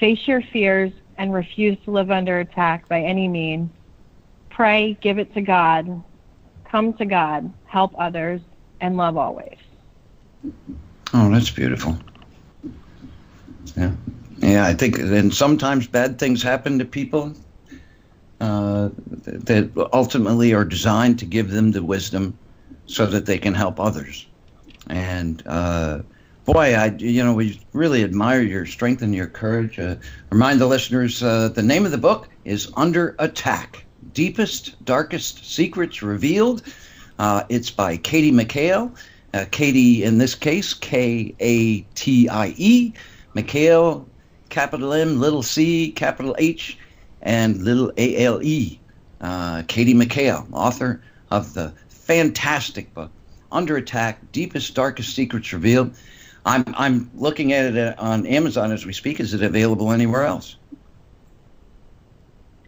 Face your fears and refuse to live under attack by any means. Pray, give it to God. Come to God, help others, and love always.
Oh, that's beautiful. Yeah. Yeah, I think, and sometimes bad things happen to people that ultimately are designed to give them the wisdom so that they can help others. And boy, we really admire your strength and your courage. Remind the listeners, the name of the book is Under Attack: Deepest, Darkest Secrets Revealed. It's by Katie McHale. Katie, in this case, Katie, McHale, capital M, little c, capital H, and little ale. Katie McHale, author of the fantastic book, Under Attack: Deepest, Darkest Secrets Revealed. I'm looking at it on Amazon as we speak. Is it available anywhere else?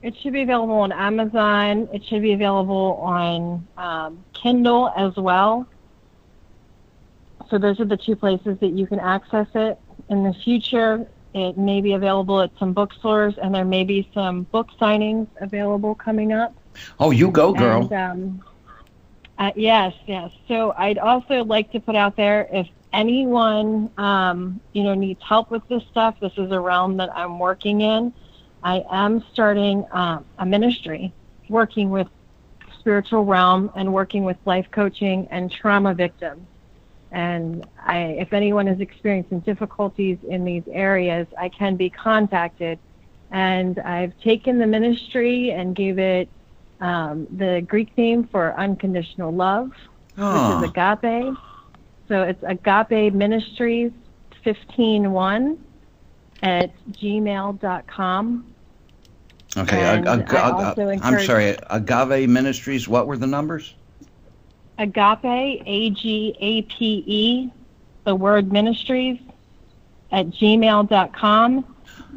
It should be available on Amazon. It should be available on Kindle as well. So those are the two places that you can access it. In the future, it may be available at some bookstores, and there may be some book signings available coming up.
Oh, you go, girl.
And, yes. So I'd also like to put out there, if anyone, needs help with this stuff, this is a realm that I'm working in. I am starting a ministry working with spiritual realm and working with life coaching and trauma victims. And if anyone is experiencing difficulties in these areas, I can be contacted. And I've taken the ministry and gave it the Greek name for unconditional love, which is agape. So it's Agape Ministries 151 at gmail.com.
Okay, I'm sorry, Agave Ministries, what were the numbers?
Agape, A-G-A-P-E, the word ministries, at gmail.com.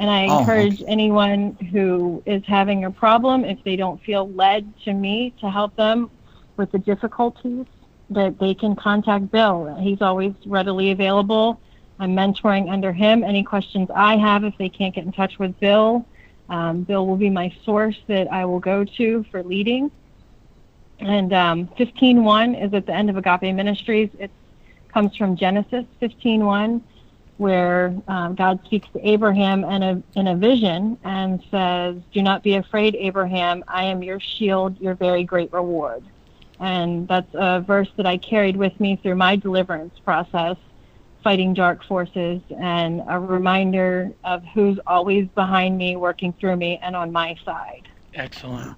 And I encourage anyone who is having a problem, if they don't feel led to me to help them with the difficulties, that they can contact Bill. He's always readily available. I'm mentoring under him. Any questions I have, if they can't get in touch with Bill, Bill will be my source that I will go to for leading. And 15:1 is at the end of Agape Ministries. It comes from Genesis 15:1, where God speaks to Abraham in a vision and says, "Do not be afraid, Abraham. I am your shield, your very great reward." And that's a verse that I carried with me through my deliverance process, fighting dark forces, and a reminder of who's always behind me, working through me, and on my side.
Excellent.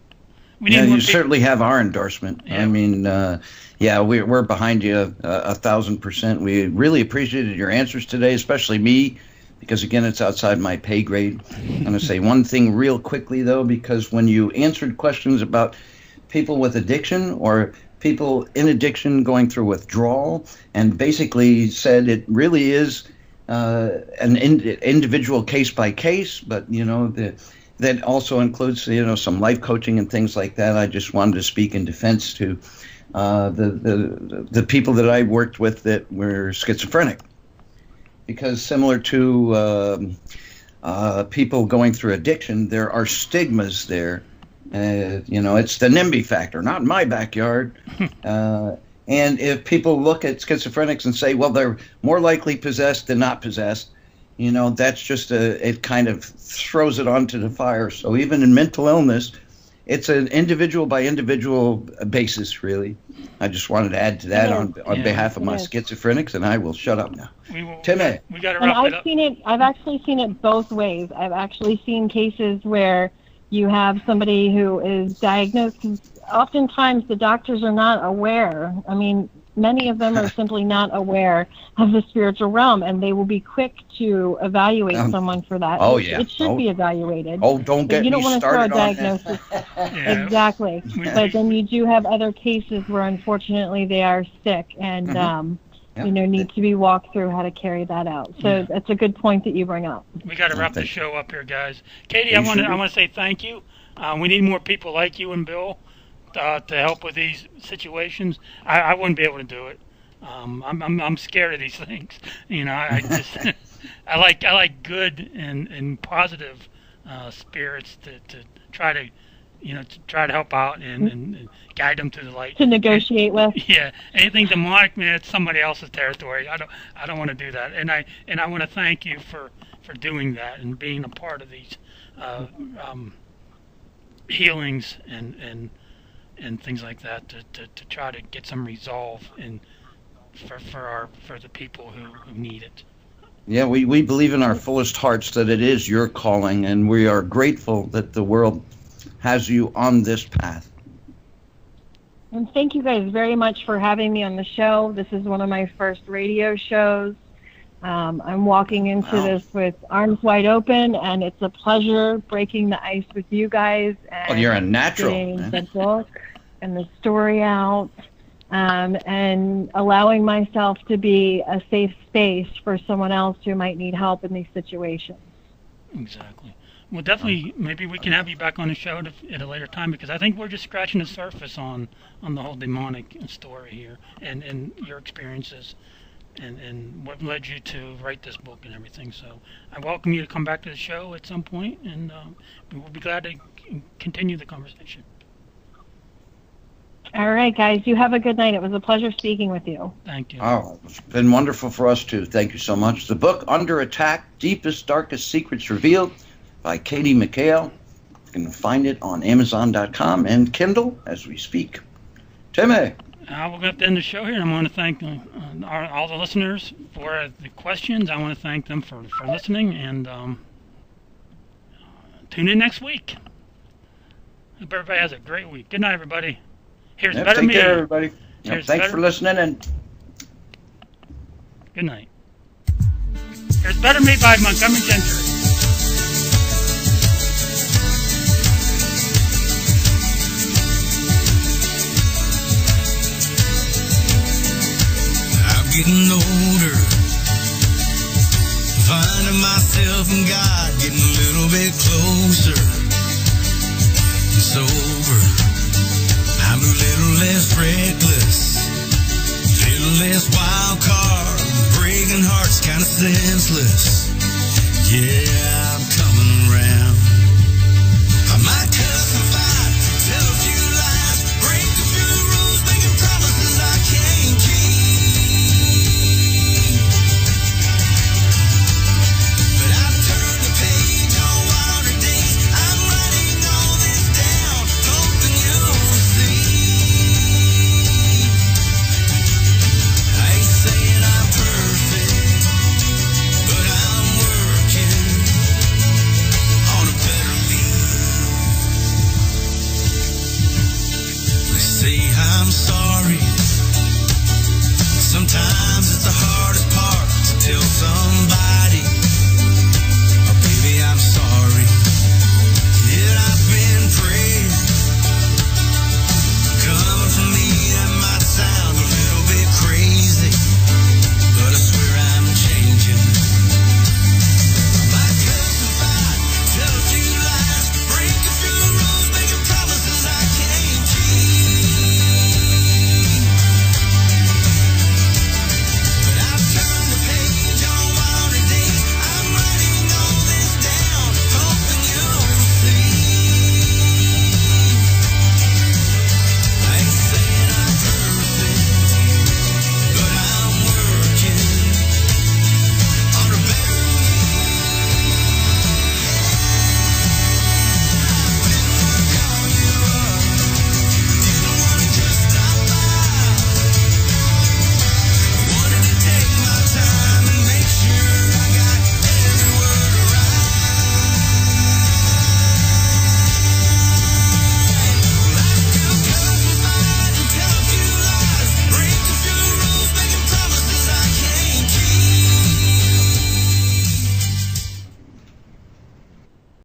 You certainly have our endorsement. Yeah. I mean, we're behind you 1,000%. We really appreciated your answers today, especially me, because, again, it's outside my pay grade. I'm going to say one thing real quickly, though, because when you answered questions about people with addiction or people in addiction going through withdrawal, and basically said it really is an individual case by case, but, that also includes, some life coaching and things like that. I just wanted to speak in defense to the people that I worked with that were schizophrenic, because similar to people going through addiction, there are stigmas there. It's the NIMBY factor, not in my backyard. And if people look at schizophrenics and say, well, they're more likely possessed than not possessed, that's just it kind of throws it onto the fire. So even in mental illness, it's an individual by individual basis, really. I just wanted to add to that on behalf of my schizophrenics, and I will shut up now. Timmy.
We got to wrap it up.
I've actually seen it both ways. I've actually seen cases where you have somebody who is diagnosed, because oftentimes the doctors are not aware. I mean, many of them are simply not aware of the spiritual realm, and they will be quick to evaluate someone for that.
Oh,
It should be evaluated.
Oh, don't get
you don't
me
want to throw a
started on
diagnosis.
Yeah.
Exactly. But then you do have other cases where, unfortunately, they are sick and need to be walked through how to carry that out. So that's a good point that you bring up.
We got to wrap the show up here, guys. Katie, I want to say thank you. We need more people like you and Bill to help with these situations. I wouldn't be able to do it. I'm scared of these things. I just I like good and positive spirits to try to help out and guide them to the light.
To negotiate with.
Yeah, anything demonic, man, it's somebody else's territory. I don't want to do that. And I want to thank you for doing that and being a part of these healings and things like that to try to get some resolve and for the people who need it.
Yeah, we believe in our fullest hearts that it is your calling, and we are grateful that the world has you on this path.
And thank you guys very much for having me on the show. This is one of my first radio shows. I'm walking into this with arms wide open, and it's a pleasure breaking the ice with you guys. And
you're a natural.
Getting the book and the story out, and allowing myself to be a safe space for someone else who might need help in these situations.
Exactly. Well, definitely, maybe we can have you back on the show at a later time, because I think we're just scratching the surface on the whole demonic story here and your experiences and what led you to write this book and everything. So I welcome you to come back to the show at some point, and we'll be glad to continue the conversation.
All right, guys. You have a good night. It was a pleasure speaking with you.
Thank you.
Oh, it's been wonderful for us, too. Thank you so much. The book, Under Attack, Deepest, Darkest Secrets Revealed, by Katie McHale. You can find it on Amazon.com and Kindle as we speak. Timmy.
We're going to end the show here, and I want to thank all the listeners for the questions. I want to thank them for listening, and tune in next week. Hope everybody has a great week. Good night, everybody. Here's Better
Take
Me.
care, everybody. Thanks for listening, and
good night. Here's Better Me by Montgomery Gentry.
Getting older, finding myself and God getting a little bit closer and sober. I'm a little less reckless, a little less wild card, breaking hearts kind of senseless. Yeah.